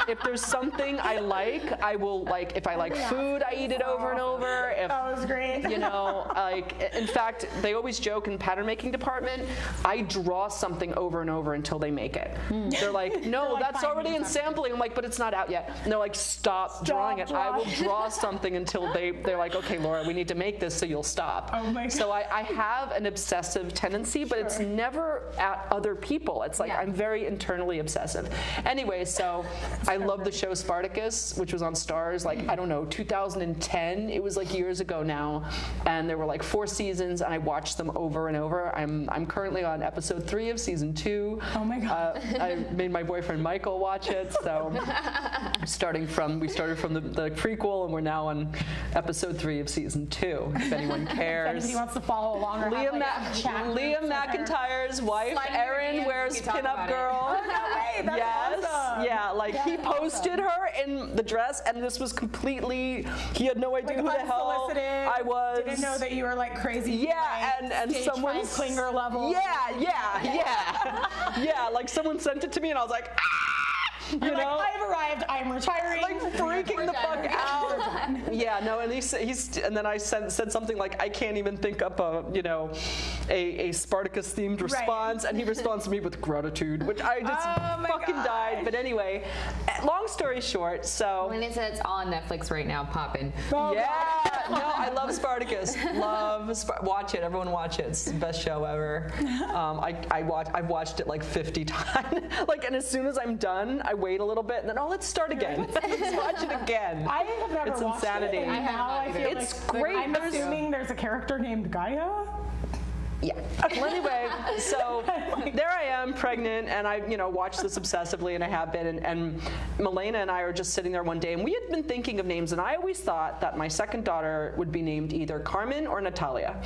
if there's something I like, I will, like, if I like food, I eat it over and over. If, That was great. you know, like, in fact, they always joke in pattern making department, I draw something over and over until they make it. They're like, no, like, that's fine, already you in have- sampling. I'm like, but it's not out yet. And they're like, stop drawing it. I will drawing. draw something until they're like, okay, Laura, we need to make this, so you'll stop. Oh my So I have an obsessive tendency, but it's never at other people. It's like, Yeah. I'm very internally obsessive. Anyway, so I love the show Spartacus, which was on Starz, like, I don't know, 2010. It was like years ago now. And there were like 4 seasons, and I watched them over and over. I'm currently on episode 3 of season 2. Oh my God. I made my boyfriend Michael watch it, so we started from the prequel, and we're now on episode 3 of season 2, if anyone If cares. anybody wants to follow along or have, like, a chat group Liam somewhere. McIntyre's wife, Slide in your Erin, DMs, wears we can talk Pinup about it. Girl. Oh, no way. That's Yes, awesome. yeah, like he That's posted awesome. her in the dress, and this was completely, he had no idea Like, who the hell unsolicited, I was. Didn't know that you were like crazy. Yeah, and stage someone fright clinger level. Yeah, like someone sent it to me, and I was like, you You're know, like, I've arrived. I'm retiring. like freaking the fuck out. Yeah, no, and and then I said something like, I can't even think up a, you know, a Spartacus themed response, and he responds to me with gratitude, which I just fucking died. But anyway, long story short, so. When it says it's all on Netflix right now, poppin'. Yeah, no, I love Spartacus. Watch it. Everyone watch it. It's the best show ever. I've watched it like 50 times. And as soon as I'm done, I wait a little bit, and then let's start again. Let's watch it again. I have never It's watched insanity. it. And now I feel It's like great. I'm assuming there's a character named Gaia. Yeah. Well, anyway, so there I am, pregnant, and I, watched this obsessively, and I have been. And Milena and I are just sitting there one day, and we had been thinking of names, and I always thought that my second daughter would be named either Carmen or Natalia.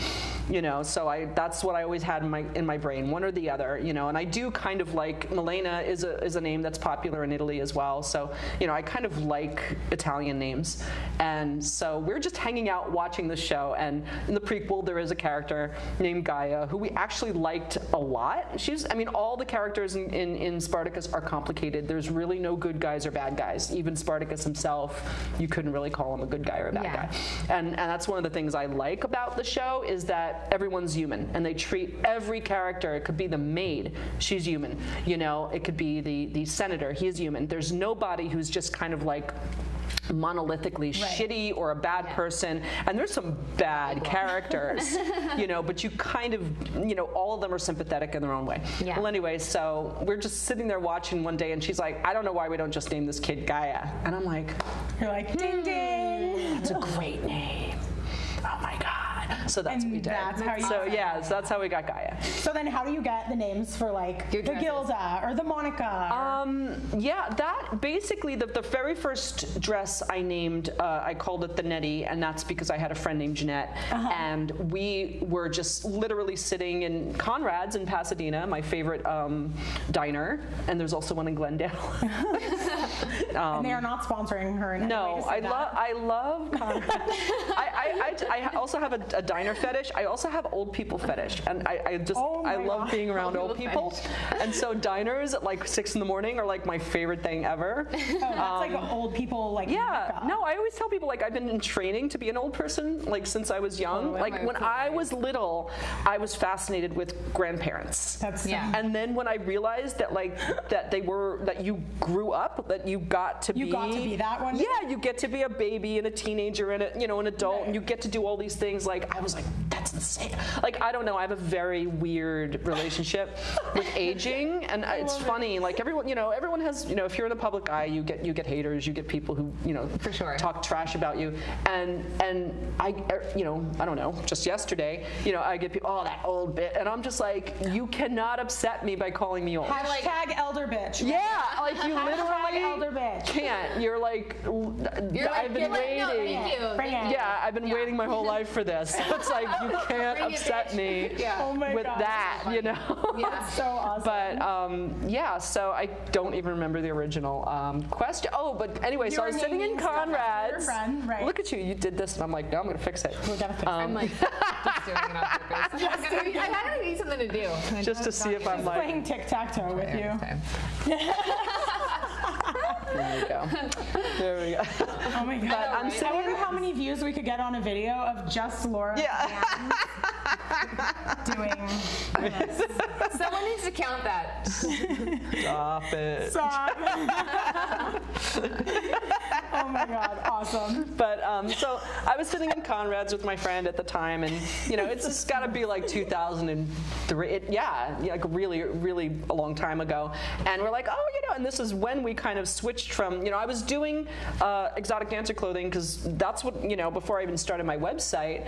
So that's what I always had in my brain, one or the other. And I do kind of like Milena is a name that's popular in Italy as well. So I kind of like Italian names, and so we're just hanging out watching the show. And in the prequel, there is a character named Gaia, who we actually liked a lot. All the characters in Spartacus are complicated. There's really no good guys or bad guys. Even Spartacus himself, you couldn't really call him a good guy or a bad guy. And that's one of the things I like about the show is that everyone's human, and they treat every character. It could be the maid, she's human. It could be the senator, he is human. There's nobody who's just kind of like monolithically shitty or a bad person, and there's some bad characters, but you kind of, all of them are sympathetic in their own way. Yeah. Well, anyway, so we're just sitting there watching one day, and she's like, I don't know why we don't just name this kid Gaia. And I'm like, you're like, ding ding. That's a great name. Oh my God. So that's what we did. That's how you so that's how we got Gaia. So then how do you get the names for the Gilda or the Monica? That basically the very first dress I named, I called it the Nettie, and that's because I had a friend named Jeanette, and we were just literally sitting in Conrad's in Pasadena, my favorite diner, and there's also one in Glendale. And they are not sponsoring her in any way to say that. I love Conrad. I also have a diner fetish. I also have old people fetish, and I love being around old people. And so diners at like 6 in the morning are like my favorite thing ever. That's like old people Yeah. No, I always tell people I've been in training to be an old person since I was young. When I was little, I was fascinated with grandparents. And then when I realized that that you grew up, that you got to be that one. Yeah, you get to be a baby and a teenager and an adult, and you get to do all these things. I was like, that's insane. I don't know. I have a very weird relationship with aging, and it's funny. Everyone has. If you're in the public eye, you get haters. You get people who for sure talk trash about you. And I don't know. Just yesterday, I get people, that old bitch, and I'm just like, you cannot upset me by calling me old. Hashtag elder bitch. Yeah, you literally elder bitch. can't. You're like, I've been waiting. No, thank you. Yeah, I've been waiting my whole life for this. It's like you can't upset me with that, Yeah, that's so awesome. But so I don't even remember the original question. Oh, but anyway, so I was sitting in Conrad's. Right. Look at you, you did this, and I'm like, no, I'm gonna fix it. We're gonna fix it. I'm just doing it on purpose. I had to need something to do. Just to see if I'm playing tic-tac-toe with you. There we go. There we go. Oh my God. But I'm I wonder how many views we could get on a video of just Laura doing this. Someone needs to count that. Stop it. Stop. Oh my God, awesome. But so I was sitting in Conrad's with my friend at the time, and it's just got to be like 2003. Really, really a long time ago. And we're like, and this is when we kind of switched from, I was doing exotic dancer clothing because that's what, before I even started my website,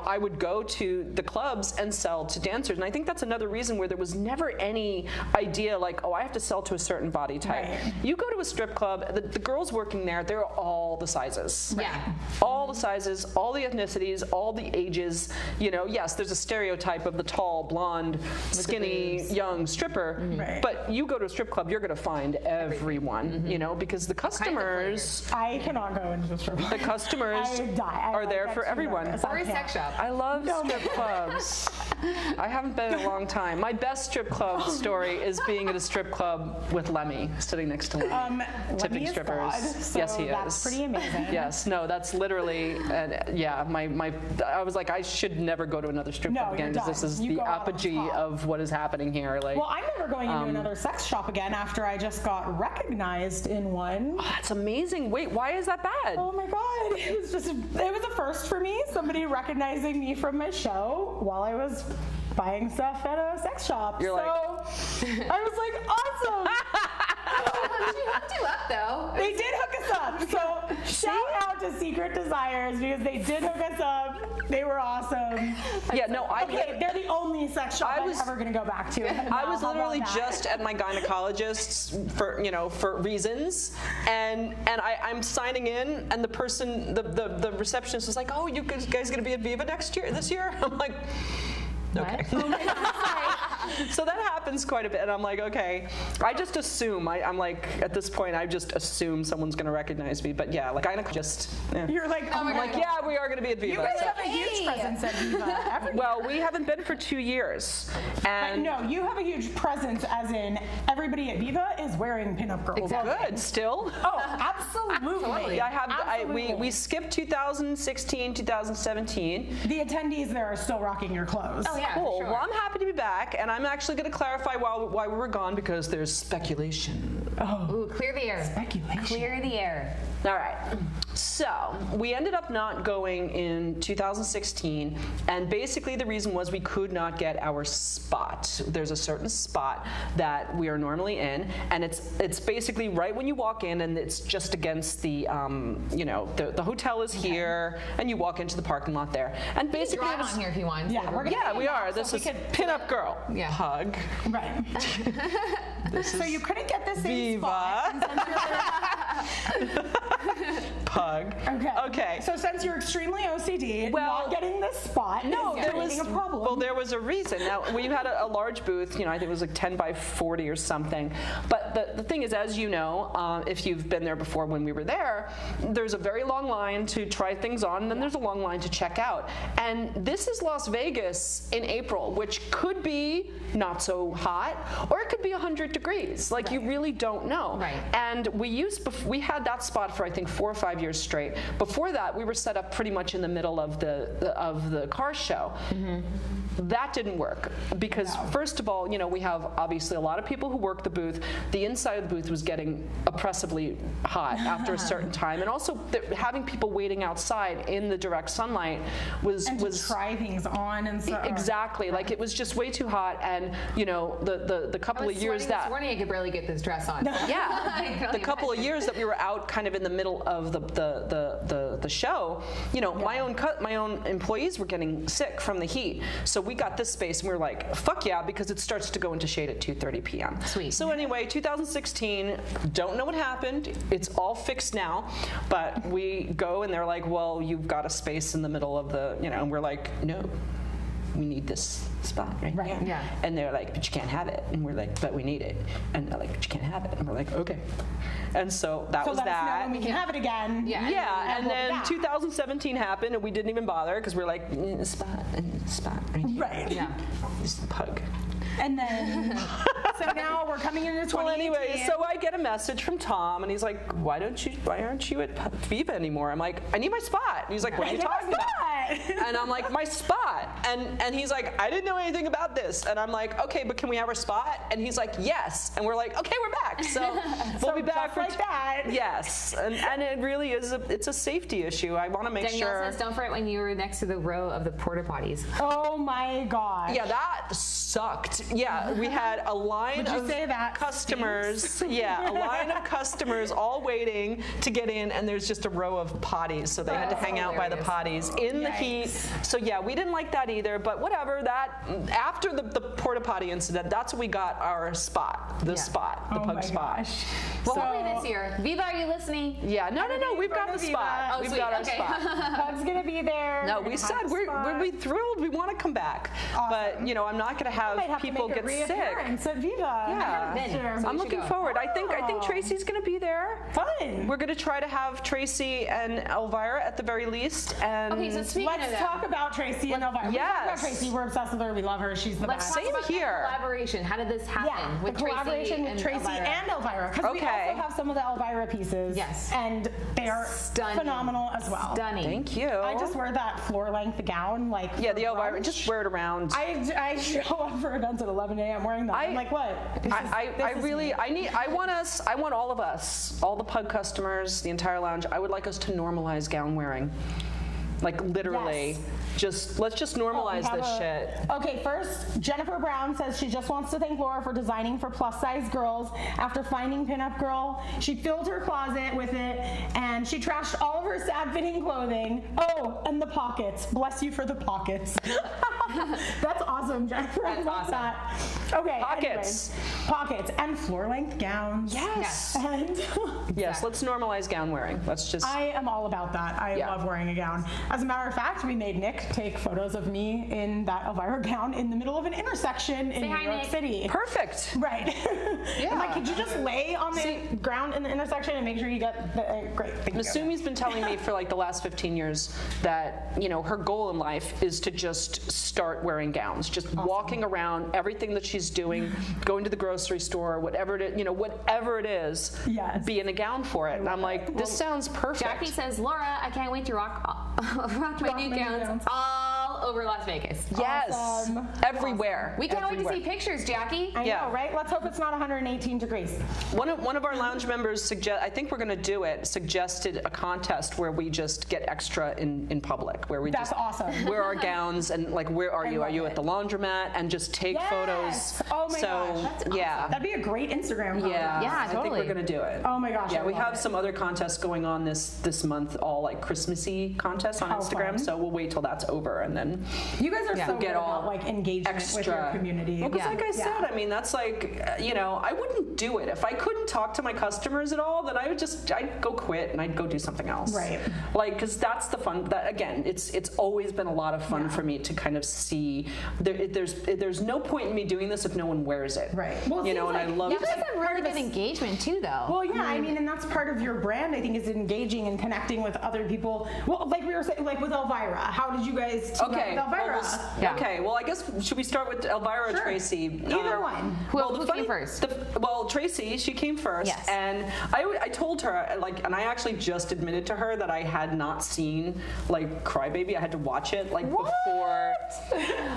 I would go to the clubs and sell to dancers. And I think that's another reason where there was never any idea I have to sell to a certain body type. Right. You go to a strip club, the girls working there, they're all the sizes. Yeah. All the sizes, all the ethnicities, all the ages. Yes, there's a stereotype of the tall, blonde, skinny, young stripper. Right. But you go to a strip club, you're going to find everyone, because the customers. I cannot go into a strip club. The customers are there for everyone. Nervous. Or a sex shop. I love strip clubs. I haven't been in a long time. My best strip club story is being at a strip club with Lemmy, sitting next to Lemmy, tipping Lemmy is strippers. God, so yes, he is. that's pretty amazing. Yes, no, that's literally, yeah. I was like, I should never go to another strip club again because this is the apogee of what is happening here. Like, well, I'm never going into another sex shop again after I just got recognized in one. oh, that's amazing. Wait, why is that bad? Oh my God, it was a first for me. somebody recognizing me from my show while I was buying stuff at a sex shop. You're like, I was like, awesome. She hooked you up though. They did hook us up. So shout out to Secret Desires because they did hook us up. They were awesome. Yeah, no, they're the only sex shop I'm ever going to go back to. I was literally just at my gynecologist for reasons, and I'm signing in, and the person, the receptionist was like, "Oh, you guys going to be at Viva this year?" I'm like, okay. So that happens quite a bit, and I'm like, okay. I just assume. I'm like, at this point, I just assume someone's going to recognize me. But yeah, like, You're like, oh my God. like, yeah, we are going to be at Viva. You guys have a huge presence at Viva. Well, we haven't been for 2 years, and no, you have a huge presence, as in everybody at Viva is wearing Pinup Girls. good still. Oh, absolutely. Yeah, we skipped 2016, 2017. The attendees there are still rocking your clothes. Oh yeah, Cool. for sure. Well, I'm happy to be back, and I'm actually going to clarify why we were gone because there's speculation. Ooh, clear the air. Speculation. Clear the air. All right. So we ended up not going in 2016, and basically the reason was we could not get our spot. There's a certain spot that we are normally in, and it's basically right when you walk in, and it's just against the the hotel is here, and you walk into the parking lot there, and basically Drive on here if you want. Yeah, we are. This is Pinup Girl. Yeah. Hug. Right. So you couldn't get the same Viva. spot. And since Pug. Okay. So since you're extremely OCD, not getting this spot is creating a problem. Well, there was a reason. Now, we had a large booth, I think it was like 10 by 40 or something. But the thing is, as you know, if you've been there before when we were there, there's a very long line to try things on, and then there's a long line to check out. And this is Las Vegas in April, which could be not so hot, or it could be 100 degrees. Like, you really don't know. Right. And we had that spot for I think 4 or 5 years straight. Before that, we were set up pretty much in the middle of the car show. Mm-hmm. That didn't work because first of all, we have obviously a lot of people who work the booth. The inside of the booth was getting oppressively hot after a certain time, and also having people waiting outside in the direct sunlight was to try things on and stuff. Exactly, like it was just way too hot, and the couple of years this morning I could barely get this dress on. Yeah, the couple of years that we were out kind of in the middle of the show, my own employees were getting sick from the heat. So we got this space and we were like, fuck yeah, because it starts to go into shade at 2:30 p.m. Sweet. So anyway, 2016, don't know what happened. It's all fixed now, but we go and they're like, well, you've got a space in the middle of the, and we're like, no. We need this spot right here. Yeah. And they're like, but you can't have it. And we're like, but we need it. And they're like, but you can't have it. And we're like, okay. And so that was let that. us know when we can have it again. Yeah. And then 2017 happened, and we didn't even bother because we're like, spot right here. Right. Yeah. This pug. And then, so now we're coming into 2018. Well, anyway, so I get a message from Tom, and he's like, why aren't you at Viva anymore? I'm like, I need my spot. And he's like, what are you talking about? And I'm like, my spot. And he's like, I didn't know anything about this. And I'm like, okay, but can we have our spot? And he's like, yes. And we're like, okay, we're back. So we'll be back just like that. Yes. And it really is, it's a safety issue. I want to make Danielle sure. says, don't forget when you were next to the row of the porta potties. Oh my God. Yeah, that sucked. Yeah, we had a line of customers. Yeah, a line of customers all waiting to get in, and there's just a row of potties, so they had to hang out by the potties in the heat. So yeah, we didn't like that either, but whatever. That after the porta potty incident, that's when we got our spot, the pug spot. Gosh. Well, hopefully this year. Viva, are you listening? Yeah, no, we've got the spot. We've got our spot. Pug's gonna be there. No, we said we're thrilled. We want to come back, but I'm not going to have people get sick. At Viva. Yeah. Sure. I'm looking forward. I think Tracy's going to be there. Fun. We're going to try to have Tracy and Elvira at the very least. And Okay, so speaking of Let's that, talk about Tracy and Elvira. Yes. Let's talk about Tracy. We're obsessed with her. We love her. She's the let's best. talk Same about here. the collaboration. How did this happen Yeah, with the collaboration with Tracy Elvira? and Elvira, because we also have some of the Elvira pieces. Yes. And they are Stunning. phenomenal as well. Stunning. Thank you. I just wear that floor-length gown, like Yeah, the for Elvira. brunch. Just wear it around. I show up for events at 11 a.m. wearing that. I'm like, what? I want all of us, all the pug customers, the entire lounge, I would like us to normalize gown wearing. Like literally. Yes. Let's just normalize this shit. Okay, first, Jennifer Brown says she just wants to thank Laura for designing for plus-size girls. After finding Pinup Girl, she filled her closet with it, and she trashed all of her sad-fitting clothing. Oh, and the pockets. Bless you for the pockets. That's awesome, Jennifer. I love that. Okay, Pockets. anyways. Pockets and floor-length gowns. Yes. And Yes, let's normalize gown wearing. Let's just. I am all about that. I love wearing a gown. As a matter of fact, we made Nick take photos of me in that Elvira gown in the middle of an interception in New York City. Perfect. Right. I'm like, could you just lay on the ground in the intersection and make sure you get the great. Thank you. Masumi's been telling me for like the last 15 years that, you know, her goal in life is to just start wearing gowns, just walking around, everything that she's doing, going to the grocery store, whatever it is, be in a gown for it. And I'm like, this sounds perfect. Jackie says, Laura, I can't wait to rock my new gowns all over Las Vegas. Yes. Awesome. Everywhere. We can't wait to see pictures, Jackie. I know, right? Let's hope it's not 118 degrees. One of our lounge members I think we're going to do it, suggested a contest where we just get extra in public, where we That's just awesome. wear our gowns and like, where are you? Are you at the laundromat? And just take photos. Oh my gosh. That's awesome. That'd be a great Instagram photo. Yeah, I think we're going to do it. Oh my gosh. Yeah, we have some other contests going on this month, all like Christmassy contests on Instagram. Fun. So we'll wait till that's over and then you guys are so get good all about like engagement with your community. Well, because like I said, I mean, that's like, you know, I wouldn't do it if I couldn't talk to my customers at all. Then I'd go quit and I'd go do something else. Right. Like, because that's the fun. That again, it's always been a lot of fun for me to kind of see. There's no point in me doing this if no one wears it. Right. Well, you know, and I love. You guys have really good engagement too, though. Well, yeah, I mean, and that's part of your brand, I think, is engaging and connecting with other people. Well, like we were saying, like with Elvira. How did you guys team up with Elvira? Okay, well, I guess, should we start with Elvira or Tracy? Either one. Who came first? Tracy, she came first. Yes. And I told her, like, and I actually just admitted to her that I had not seen, like, Crybaby. I had to watch it, like, before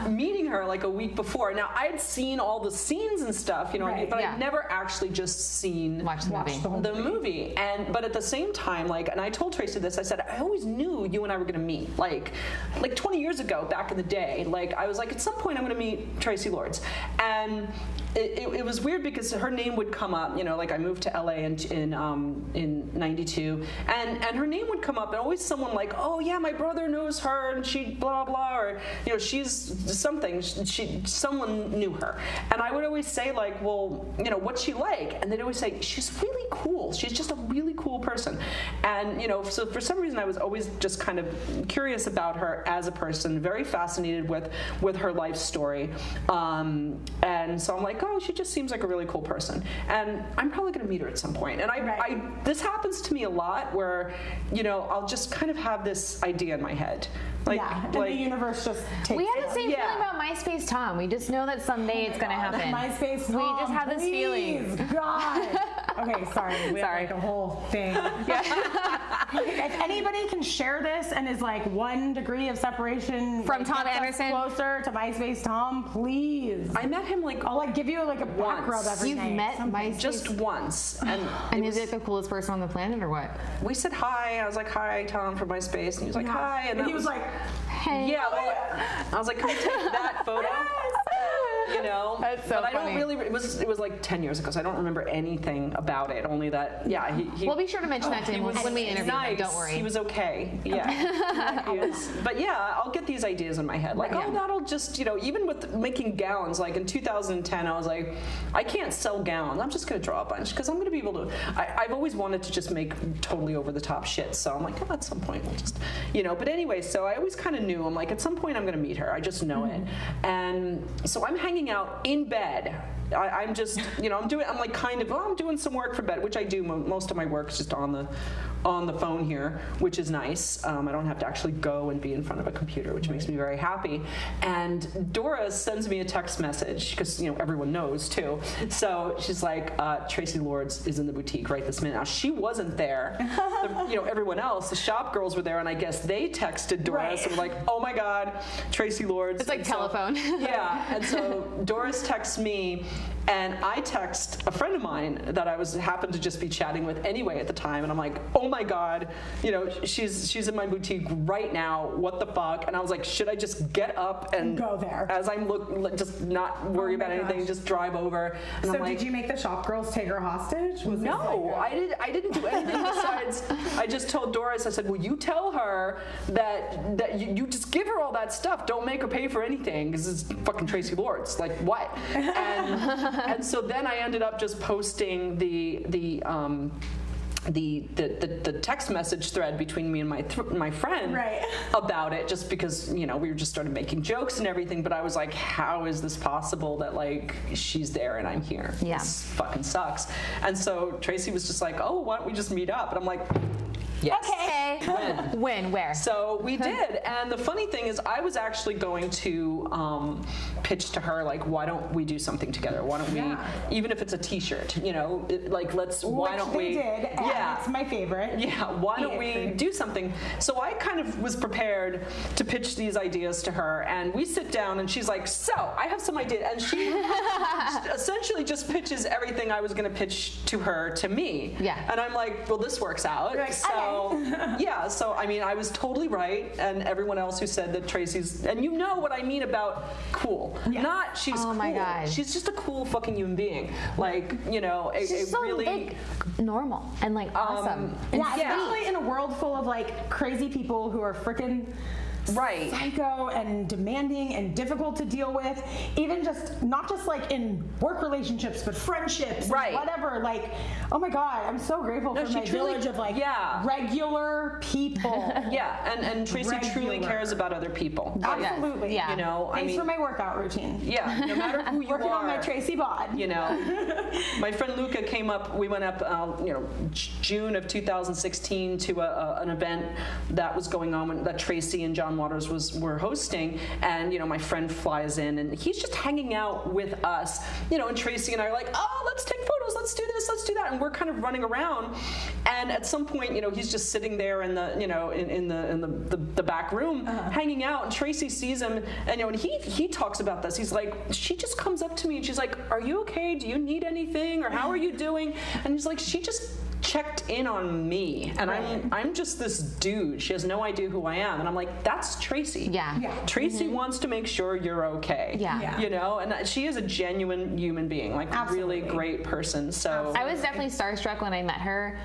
meeting her, like, a week before. Now, I had seen all the scenes and stuff, you know, but I'd never actually just seen the movie. But at the same time, like, and I told Tracy this, I said, I always knew you and I were going to meet. Like 20 years ago, back in the day, like, I was like, at some point I'm going to meet Tracy Lords. And it was weird because her name would come up, you know, like I moved to LA in 92, and her name would come up, and always someone like, oh yeah, my brother knows her, and she blah blah, or, you know, she's something, someone knew her. And I would always say, like, well, you know, what's she like? And they'd always say, she's really cool, she's just a really cool person. And, you know, so for some reason I was always just kind of curious about her as a person, very fascinated with her life story. And so I'm like, oh, she just seems like a really cool person, and I'm probably going to meet her at some point. And this happens to me a lot, where, you know, I'll just kind of have this idea in my head, like, and the universe just takes. We have the same feeling about MySpace Tom. We just know that someday it's going to happen. MySpace Tom, we just have this feeling. God. Okay, sorry. We have like a whole thing. If anybody can share this and is like 1 degree of separation from Tom Anderson closer to MySpace Tom, please. I met him like, I'll like give you like a back rub every night. You've met MySpace just once, and is it the coolest person on the planet or what? We said hi. I was like, hi, Tom from MySpace, and he was like, hi, and he was like, hey. Yeah, well, I was like, can we take that photo? You know, That's so but I funny. don't really. It was like 10 years ago, so I don't remember anything about it. Only that, yeah. He We'll be sure to mention that to him when we interview nice. him. Don't worry. He was okay. Yeah. But yeah, I'll get these ideas in my head. Like, oh, that'll just, even with making gowns, like in 2010, I was like, I can't sell gowns. I'm just going to draw a bunch because I'm going to be able to. I've always wanted to just make totally over the top shit. So I'm like, at some point we'll just, But anyway, so I always kind of knew. I'm like, at some point I'm going to meet her. I just know it. And so I'm hanging out in bed. I'm just, I'm doing some work for bed, which I do. Most of my work is just on the phone here, which is nice. I don't have to actually go and be in front of a computer, which makes me very happy. And Dora sends me a text message because everyone knows too. So she's like, Tracy Lords is in the boutique right this minute. Now she wasn't there. Everyone else, the shop girls were there, and I guess they texted Doris and were like, oh my God, Tracy Lords. It's like telephone. Yeah, and so Doris texts me. And I text a friend of mine that I happened to just be chatting with anyway at the time, and I'm like, oh my God, she's in my boutique right now. What the fuck? And I was like, should I just get up and go there as I'm just not worry about anything, just drive over? And so I'm like, did you make the shop girls take her hostage? No, I didn't do anything besides I just told Doris, I said, well, you tell her that you just give her all that stuff. Don't make her pay for anything because it's fucking Tracy Lords. Like what? And so then I ended up just posting the text message thread between me and my friend about it, just because we were just started making jokes and everything. But I was like, how is this possible that like she's there and I'm here? Yeah, this fucking sucks. And so Tracy was just like, oh, why don't we just meet up? And I'm like, yes. Okay. When? Where? So we did. And the funny thing is, I was actually going to pitch to her, like, why don't we do something together? Why don't we, even if it's a T-shirt, why don't we? Which they did. And it's my favorite. Yeah. Why don't we do something? So I kind of was prepared to pitch these ideas to her, and we sit down, and she's like, so I have some idea, and she essentially just pitches everything I was going to pitch to her to me. Yeah. And I'm like, well, this works out. Like, so yeah, so I mean, I was totally right, and everyone else who said that Tracy's, and you know what I mean about cool, not she's cool. My God. She's just a cool fucking human being, like she's so, really like, normal and like awesome. And especially in a world full of like crazy people who are freaking psycho and demanding and difficult to deal with, even just not just like in work relationships but friendships and whatever. Like, oh my God, I'm so grateful for my village of like regular people. And Tracy truly cares about other people. Absolutely. Thanks for my workout routine. No matter who you working are, on my Tracy bod. My friend Luca came up. We went up June of 2016 to an event that was going on that Tracy and John Waters were hosting, and my friend flies in, and he's just hanging out with us, and Tracy and I are like, oh, let's take photos, let's do this, let's do that, and we're kind of running around, and at some point, he's just sitting there in the in the back room hanging out, and Tracy sees him, and he talks about this. He's like, she just comes up to me and she's like, are you okay? Do you need anything? Or how are you doing? And he's like, she just checked in on me, and I'm just this dude. She has no idea who I am, and I'm like, that's Tracy. Tracy wants to make sure you're okay. And she is a genuine human being, like really great person. So I was definitely starstruck when I met her,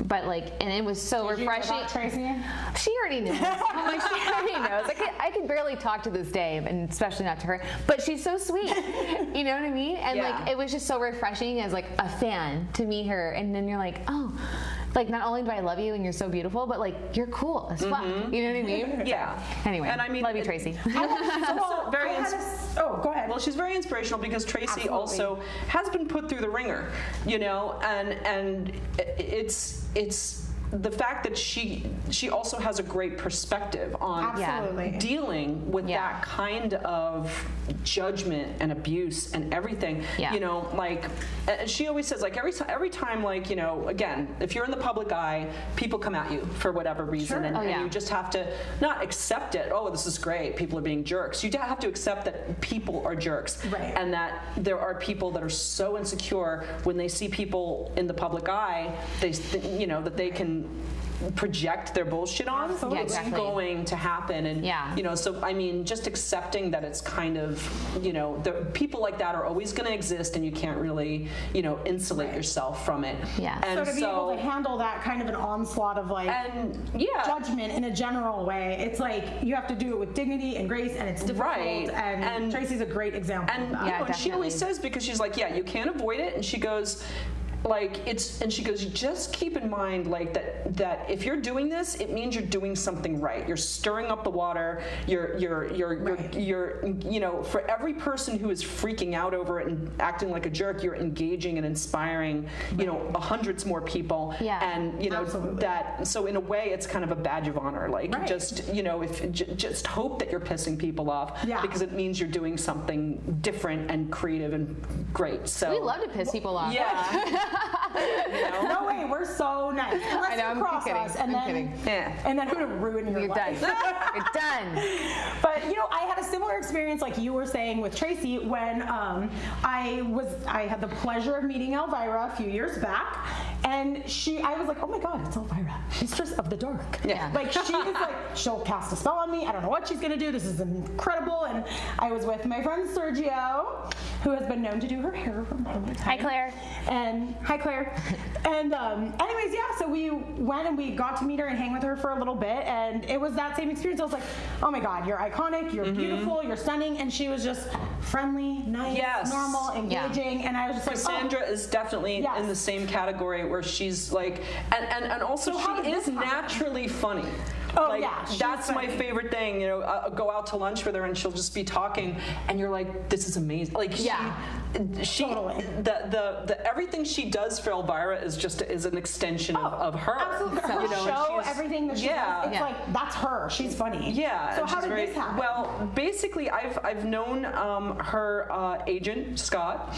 but and it was so refreshing. You know about Tracy? She already knows. I'm like, she already knows. I could barely talk to this day, and especially not to her. But she's so sweet. You know what I mean? And it was just so refreshing as like a fan to meet her, and then you're like, oh. Like, not only do I love you and you're so beautiful, but like you're cool as fuck. You know what I mean? Yeah. Anyway, and I mean, love you, Tracy. She's also very. Go ahead. Well, she's very inspirational because Tracy also has been put through the ringer, and it's the fact that she also has a great perspective on dealing with that kind of judgment and abuse and everything. And she always says, like, every time, like, again, if you're in the public eye, people come at you for whatever reason, and you just have to not accept it. Oh, this is great, people are being jerks. You have to accept that people are jerks, and that there are people that are so insecure when they see people in the public eye, that they can project their bullshit on, Absolutely. Yeah, it's exactly. going to happen. And you know, so I mean, just accepting that it's kind of, you know, the people like that are always going to exist, and you can't really, you know, insulate yourself from it. Yeah. And so to be able to handle that kind of an onslaught of like judgment in a general way, it's like you have to do it with dignity and grace, and it's difficult. Right. And Tracy's a great example And of that. you know, and she always says, because she's like, yeah, you can't avoid it, and she goes, like, and she goes, you just keep in mind, like, that if you're doing this, it means you're doing something right. You're stirring up the water. You're you know, for every person who is freaking out over it and acting like a jerk, you're engaging and inspiring, you know, hundreds more people. Yeah. And you know, Absolutely. that, so in a way, it's kind of a badge of honor. Like, just, you know, if just hope that you're pissing people off, because it means you're doing something different and creative and great. So We love to piss people off. yeah. You know? No way, we're so nice. Unless I know, you I'm cross kidding. us, and I'm then kidding. and then I'm gonna ruin your You're life. done. You're done. But you know, I had a similar experience like you were saying with Tracy when I had the pleasure of meeting Elvira a few years back, and I was like, oh my God, it's Elvira, Mistress of the Dark. Yeah. Like, she is like, she'll cast a spell on me. I don't know what she's gonna do. This is incredible. And I was with my friend Sergio, who has been known to do her hair from time to time. Hi, Claire. And hi, Claire. And anyways, yeah, so we went and we got to meet her and hang with her for a little bit, and it was that same experience. I was like, oh my God, you're iconic, you're beautiful, you're stunning, and she was just friendly, nice, normal, engaging, and I was just like, Cassandra is definitely in the same category where she's like, and also she is naturally funny. Oh, like, yeah, she's that's funny. my favorite thing. You know, I'll go out to lunch with her and she'll just be talking, and you're like, this is amazing. Like, she totally. The everything she does for Elvira is an extension of her. Absolutely. Her You know, and show, she's- everything that she does, it's like, that's her. She's funny. Yeah. So and how she's did very, this happen? Well, basically, I've known her agent Scott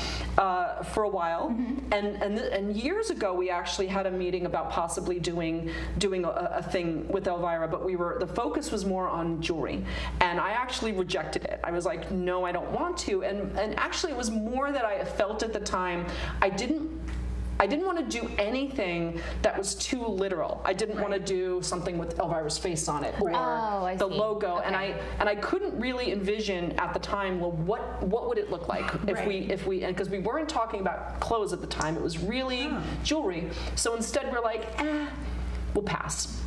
for a while, and years ago we actually had a meeting about possibly doing a thing with Elvira, but the focus was more on jewelry, and I actually rejected it. I was like, no, I don't want to, and actually it was more that I felt at the time I didn't want to do anything that was too literal. I didn't want to do something with Elvira's face on it or the logo, and I couldn't really envision at the time. Well, what would it look like if we because we weren't talking about clothes at the time. It was really jewelry. So instead, we're like, we'll pass.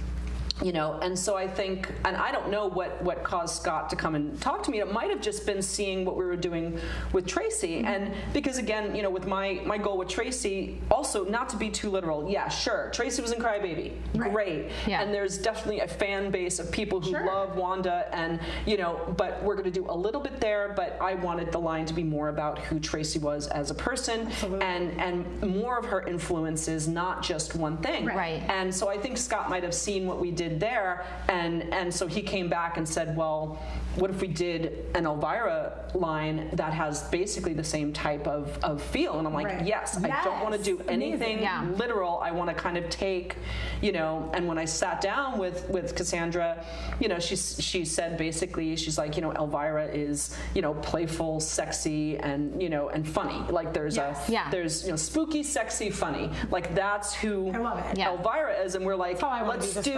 You know, and so I think, and I don't know what caused Scott to come and talk to me. It might have just been seeing what we were doing with Tracy, and because again, you know, with my goal with Tracy, also not to be too literal. Yeah, sure, Tracy was in Crybaby, great, and there's definitely a fan base of people who love Wanda, and you know, but we're going to do a little bit there. But I wanted the line to be more about who Tracy was as a person, and more of her influences, not just one thing. Right. And so I think Scott might have seen what we did there, and so he came back and said, well, what if we did an Elvira line that has basically the same type of feel? And I'm like, yes, I don't want to do anything literal. I want to kind of take, you know, and when I sat down with Cassandra, you know, she said basically, she's like, you know, Elvira is, you know, playful, sexy, and, you know, and funny. Like there's there's, you know, spooky, sexy, funny. Like that's who Elvira is, and we're like, let's do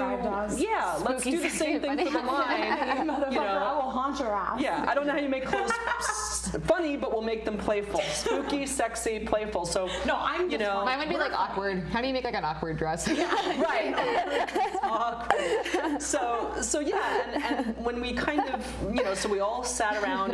the same thing for the line. Motherfucker, you know, I will haunt your ass. Yeah, I don't know how you make clothes funny, but we'll make them playful, spooky, sexy, playful. So no, I'm, you know, mine would be like awkward. How do you make like an awkward dress? Right. Awkward. So yeah, and when we kind of, you know, so we all sat around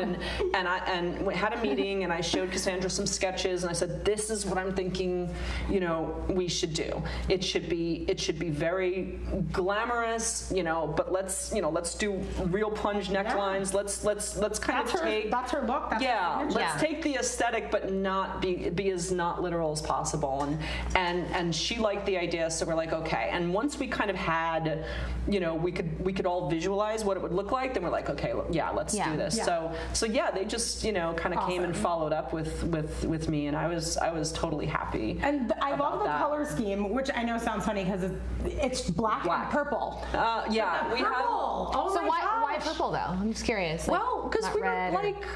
and we had a meeting, and I showed Cassandra some sketches, and I said, this is what I'm thinking, you know, we should do. It should be very glamorous, you know, but let's do real plunge necklines. Let's kind of take that's her look. That's let's take the aesthetic, but not be as not literal as possible. And she liked the idea, so we're like, okay. And once we kind of had, you know, we could all visualize what it would look like, then we're like, okay, let's do this. Yeah. So yeah, they just, you know, kind of came and followed up with me, and I was totally happy. And I love the color scheme, which I know sounds funny because it's black and purple. Yeah, we have. Oh so my why gosh. purple though? I'm just curious. Like, Well, because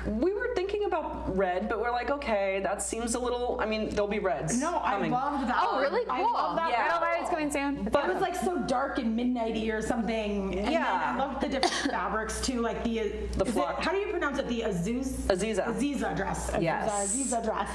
we were thinking about about red, but we're like, okay, that seems a little. I mean, there'll be reds. No, coming. I loved that. Oh, really? Cool. I love that. Yeah. Red Light is coming soon. But it was like so dark and midnighty or something. And then I loved the different fabrics too, like the flock. how do you pronounce it? The Aziza dress. Yes. Aziza dress.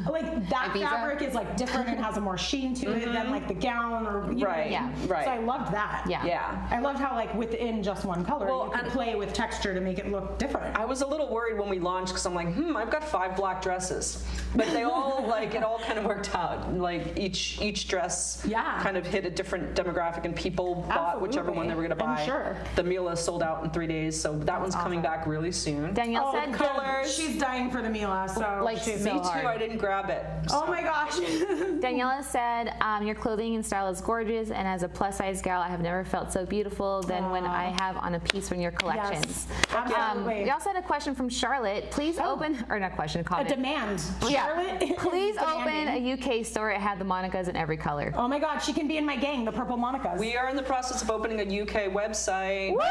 Like that fabric is like different and has a more sheen to it than like the gown or you know what I mean? Yeah. Right. So I loved that. Yeah. Yeah. I loved how like within just one color Well, you could play with texture to make it look different. I was a little worried when we launched because I'm like, I've got 5 black dresses, but they all it all kind of worked out. Like each dress kind of hit a different demographic, and people bought whichever one they were going to buy. I'm sure. The Mila sold out in 3 days, so that one's coming back really soon. Danielle said colors. She's dying for the Mila, so Like, she's so Me too. hard. I didn't grab it. Oh my gosh. Daniela said, your clothing and style is gorgeous, and as a plus-size gal, I have never felt so beautiful than when I have on a piece from your collections. Absolutely. We also had a question from Charlotte. Please open, or not question, A comment. demand. Yeah. Charlotte is Please demanding. open a UK store. It had the Monicas in every color. Oh my god, she can be in my gang, the Purple Monicas. We are in the process of opening a UK website. Woo!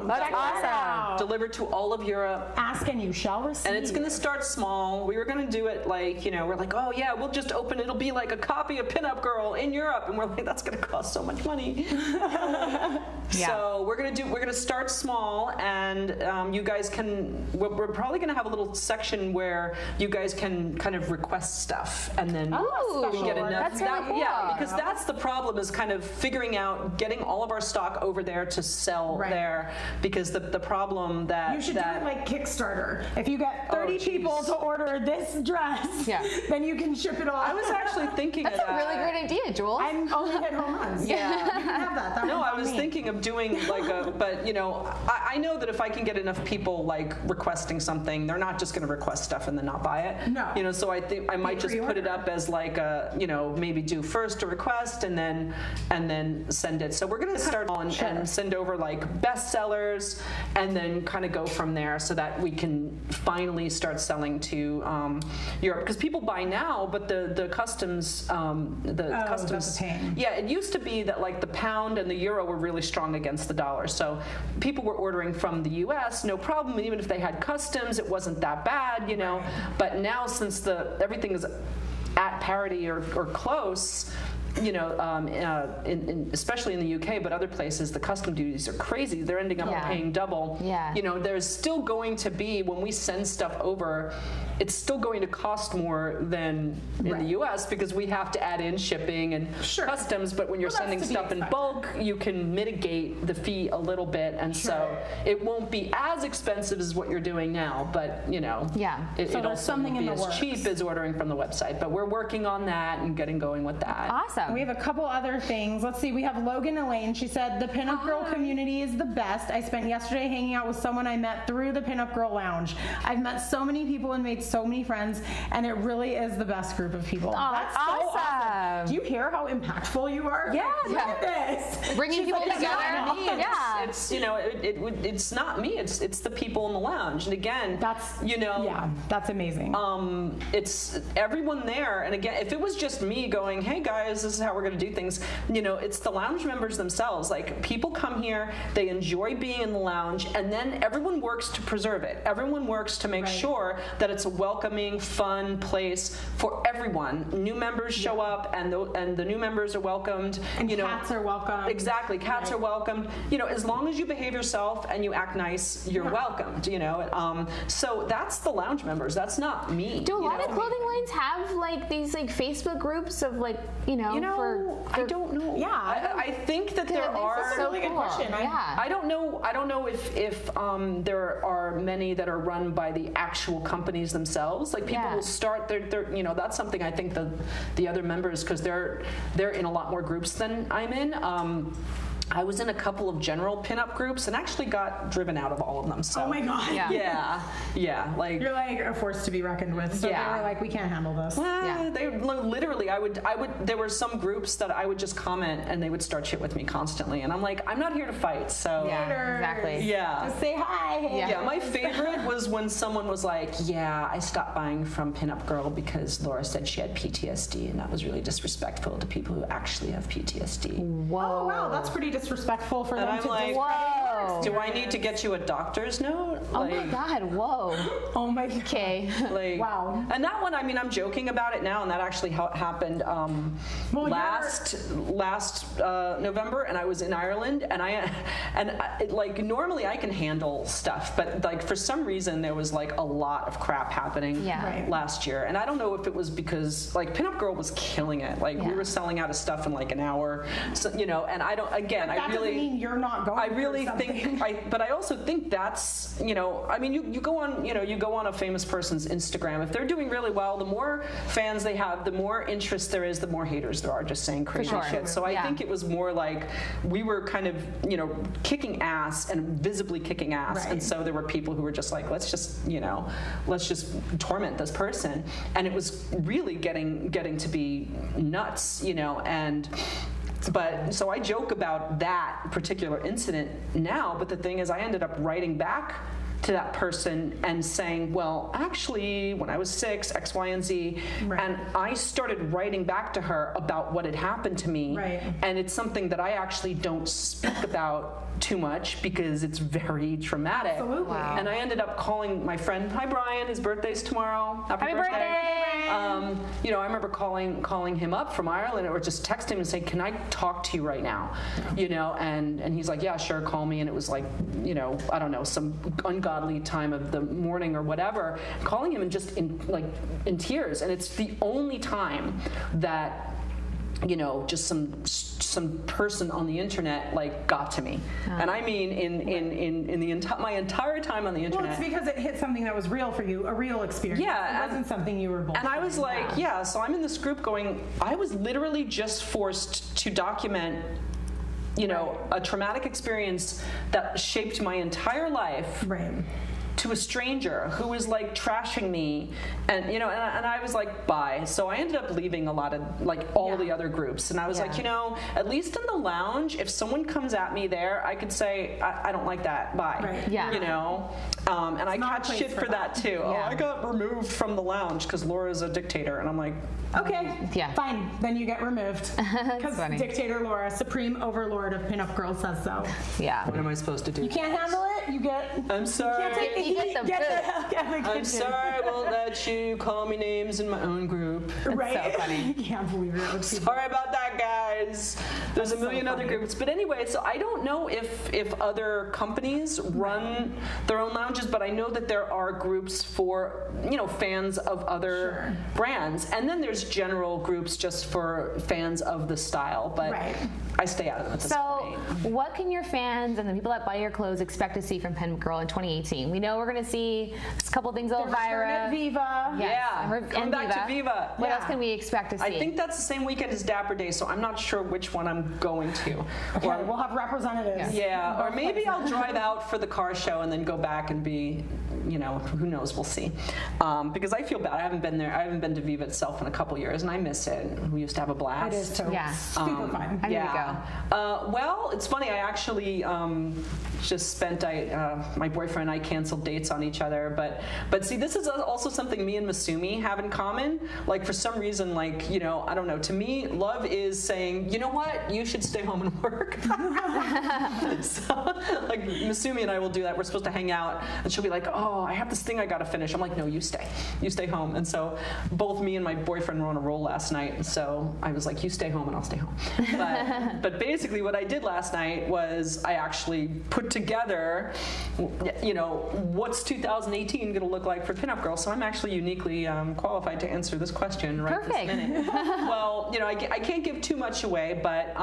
That's Check that out. Delivered to all of Europe. Ask and you shall receive. And it's going to start small. We were going to do it like, we're like, oh yeah, we'll just open, it'll be like a copy of Pinup Girl in Europe. And we're like, that's going to cost so much money. So we're going to start small, and you guys we're probably going to have a little section where you guys can kind of request stuff. And then we get enough. That's really cool. Yeah, because that's the problem, is kind of figuring out, getting all of our stock over there to sell there. Because the problem that you should do it like Kickstarter. If you get 30 people to order this dress, then you can ship it all. I was actually thinking That's of that. a really great idea, Jules. I'm only hit home runs. Yeah, you can have that. No, I was thinking of doing like but I know that if I can get enough people like requesting something, they're not just going to request stuff and then not buy it. No. So I think I might just put it up as like a, maybe do first a request and then send it. So we're going to start on and send over like bestsellers, and then kind of go from there, so that we can finally start selling to Europe, because people buy now, but the customs customs, that's a pain. yeah, it used to be that like the pound and the euro were really strong against the dollar, so people were ordering from the US, no problem, and even if they had customs, it wasn't that bad, but now since everything is at parity or close, especially in the UK, but other places, the custom duties are crazy. They're ending up paying double. Yeah. There's still going to be, when we send stuff over, it's still going to cost more than in the US, because we have to add in shipping and customs, but when you're sending stuff in bulk, you can mitigate the fee a little bit, and so it won't be as expensive as what you're doing now, but it So there's something won't in be the as works. cheap as ordering from the website, but we're working on that and getting going with that. Awesome. We have a couple other things. Let's see. We have Logan Elaine. She said, the Pinup Girl community is the best. I spent yesterday hanging out with someone I met through the Pinup Girl Lounge. I've met so many people and made so many friends, and it really is the best group of people. Oh, that's that's so awesome. Do you hear how impactful you are? Yeah. Look at this. Bringing people like, together. "Yeah." It's not me. It's the people in the lounge. And again, That's that's amazing. It's everyone there. And again, if it was just me going, hey guys, this is how we're going to do things, it's the lounge members themselves. Like, people come here, they enjoy being in the lounge, and then everyone works to preserve it. Everyone works to make sure that it's a welcoming, fun place for everyone. New members show up, and the new members are welcomed. And cats are welcome. Exactly, cats are welcomed. As long as you behave yourself and you act nice, you're welcomed. So that's the lounge members. That's not me. Do a lot of clothing lines have like these like Facebook groups of like I don't know. Yeah, I think that there are. That's a really good question. I don't know if there are many that are run by the actual companies themselves. Like, people will start their that's something I think the other members, because they're in a lot more groups than I'm in. I was in a couple of general pinup groups and actually got driven out of all of them. So. Oh my god. Yeah. Like, you're like a force to be reckoned with. So they were like, we can't handle this. They literally, I would. There were some groups that I would just comment, and they would start shit with me constantly, and I'm like, I'm not here to fight. So exactly. Yeah. Just say hi. Yeah. My favorite was when someone was like, yeah, I stopped buying from Pinup Girl because Laura said she had PTSD, and that was really disrespectful to people who actually have PTSD. Whoa. Oh wow, that's pretty disrespectful for them I'm to like, discredit. do I need to get you a doctor's note? phone. Oh my God, whoa. Oh my God. Okay. Like, Wow. And that one, I mean, I'm joking about it now, and that actually happened last November, and I was in Ireland, like normally I can handle stuff, but like for some reason there was like a lot of crap happening last year, and I don't know if it was because like Pinup Girl was killing it, like we were selling out of stuff in like an hour, so, you know, and I don't. Again, That doesn't mean you're not going. I really think, but I also think that's, you know, I mean, you go on a famous person's Instagram. If they're doing really well, the more fans they have, the more interest there is, the more haters there are just saying crazy shit. So I think it was more like we were kind of, you know, kicking ass and visibly kicking ass. And so there were people who were just like, let's just torment this person. And it was really getting to be nuts, you know, but so I joke about that particular incident now, but the thing is I ended up writing back to that person and saying, well, actually, when I was 6, X, Y, and Z, and I started writing back to her about what had happened to me, and it's something that I actually don't speak about too much because it's very traumatic. Absolutely. Wow. And I ended up calling my friend, hi Brian, his birthday's tomorrow. Happy birthday. You know, I remember calling him up from Ireland, or just text him and saying, can I talk to you right now? You know, and he's like, yeah, sure, call me. And it was like, you know, I don't know, some ungodly time of the morning or whatever, calling him and just in tears. And it's the only time that, you know, just some person on the internet like got to me, and I mean in my entire time on the internet. Well, it's because it hit something that was real for you, a real experience. Yeah, it wasn't something you were bullshitting. And I was like, so I'm in this group going, I was literally just forced to document, you know, a traumatic experience that shaped my entire life. Right. To a stranger who was like trashing me, and you know, and I was like, bye. So I ended up leaving a lot of like all the other groups, and I was like, you know, at least in the lounge, if someone comes at me there, I could say, I don't like that, bye. Right. Yeah. You know, and I catch shit for that too. Oh, I got removed from the lounge because Laura's a dictator, and I'm like, okay, fine, then you get removed because dictator Laura, supreme overlord of Pinup Girl, says so. Yeah. what am I supposed to do? You can't handle it. You get. I'm sorry. You can't take the You get heat. the Get boot. the hell out of the kitchen. I'm sorry, I won't let you call me names in my own group. Right. so funny. I can't believe it. Sorry about that, guys. There's a million other groups. But anyway, so I don't know if other companies run their own lounges, but I know that there are groups for, you know, fans of other brands. And then there's general groups just for fans of the style. But I stay out of them at this point. So what can your fans and the people that buy your clothes expect to see from Pinup Girl in 2018? We know we're going to see a couple things of Elvira. Viva. Coming back to Viva. What else can we expect to see? I think that's the same weekend as Dapper Day, so I'm not sure which one I'm going to. Okay, we'll have representatives. Yeah, or maybe I'll drive out for the car show and then go back and be, you know, who knows, we'll see. Because I feel bad, I haven't been there, I haven't been to Viva itself in a couple years, and I miss it. We used to have a blast. It is so super fun. I need to go. Well, it's funny, I actually just spent, my boyfriend and I canceled dates on each other, but see, this is also something me and Masumi have in common. Like, for some reason, like, you know, I don't know, to me, love is saying, you know what, you should stay home and work. So, like, Masumi and I will do that. We're supposed to hang out, and she'll be like, oh, I have this thing I gotta finish. I'm like, no, you stay home. And so both me and my boyfriend were on a roll last night, so I was like, you stay home and I'll stay home. But basically what I did last night was I actually put together, you know, what's 2018 gonna look like for Pinup Girl. So I'm actually uniquely qualified to answer this question right this minute. Well, you know, I can't give too much away, but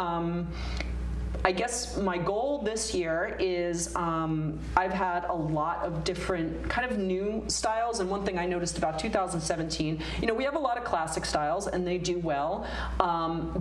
I guess my goal this year is I've had a lot of different kind of new styles, and one thing I noticed about 2017, you know, we have a lot of classic styles and they do well,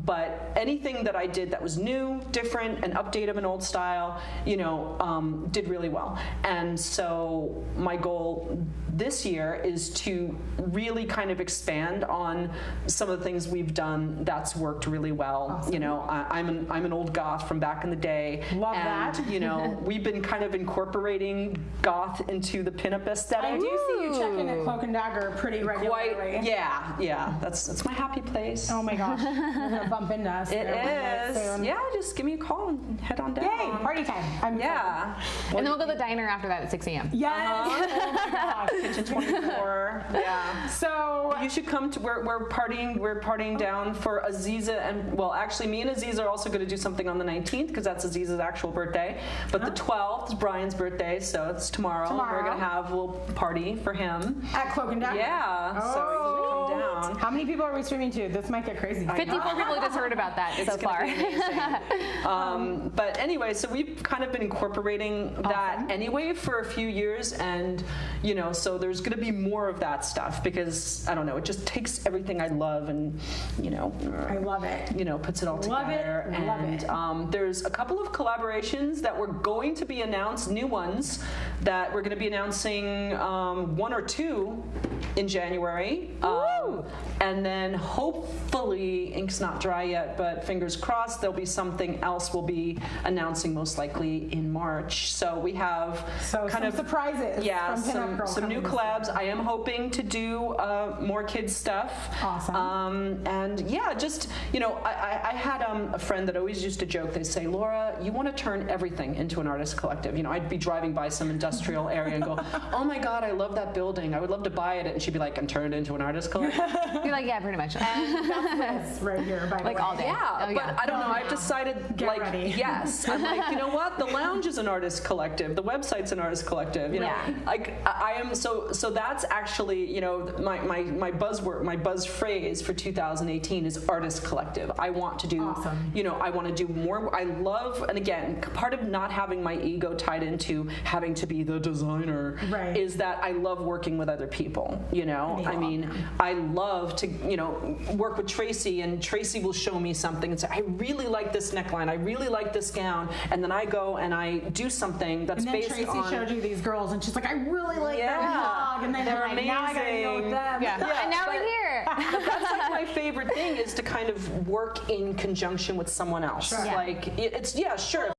but anything that I did that was new, different, an update of an old style, you know, did really well. And so my goal this year is to really kind of expand on some of the things we've done that's worked really well. Awesome. You know, I'm an old goth from back back in the day. Love and, that. you know, we've been kind of incorporating goth into the pinup aesthetic. I do see you check in at Cloak and Dagger pretty regularly. Quite, yeah. That's my happy place. Oh my gosh, you're gonna bump into us. It there is. soon. Yeah, just give me a call and head on down. Yay, party time. I'm Yeah. And then we'll go to the diner after that at 6 a.m. Yes. Oh my gosh. Kitchen 24. Yeah. So You should come to. We're partying down for Aziza, and well, actually, me and Aziza are also going to do something on the 19th because that's Aziza's actual birthday. But the 12th is Brian's birthday, so it's tomorrow. We're going to have a little party for him. at Cloak and Dagger. Yeah. So you should come down. How many people are we streaming to? This might get crazy. 54 people just heard about that so far. Be amazing. But anyway, so we've kind of been incorporating that anyway for a few years, and you know, so there's going to be more of that stuff because I don't know, it just takes everything I love and you know, I love it. you know, puts it all Love it, together. love And it. there's a couple of collaborations that were going to be announced, new ones that we're going to be announcing 1 or 2 in January. And then hopefully, ink's not dry yet, but fingers crossed, there'll be something else we'll be announcing most likely in March. So we have So kind some of surprises. yeah, from Pinup Girl some new coming collabs. soon. I am hoping to do more kids stuff. Awesome. And yeah, just you know, I had a friend that always used to joke. They say, Laura, you want to turn everything into an artist collective. You know, I'd be driving by some industrial area and go, oh my God, I love that building. I would love to buy it. And she'd be like, and turn it into an artist collective. You're like, yeah, pretty much. That's this right here, by the Like way. all day. Yeah, Oh, but yeah. I don't know. I've decided, Get like, ready. yes. I'm like, you know what? The lounge is an artist collective. The website's an artist collective. You know, Yeah. like I am. So that's actually, you know, my buzzword, my buzz phrase for 2018 is artist collective. I want to do, Awesome. you know, I want to do more. I love, and again, part of not having my ego tied into having to be the designer Right. is that I love working with other people. You know, Yeah. I mean, I love to, you know, work with Tracy, and Tracy will show me something and say, I really like this neckline, I really like this gown, and then I go and I do something that's And then based Tracy on. showed you these girls, and she's like, I really like their blog, and then They're you're like, now I gotta go with amazing. them. Yeah. And now but- we're here. But that's like my favorite thing is to kind of work in conjunction with someone else. Sure. Yeah. Like it's yeah, sure.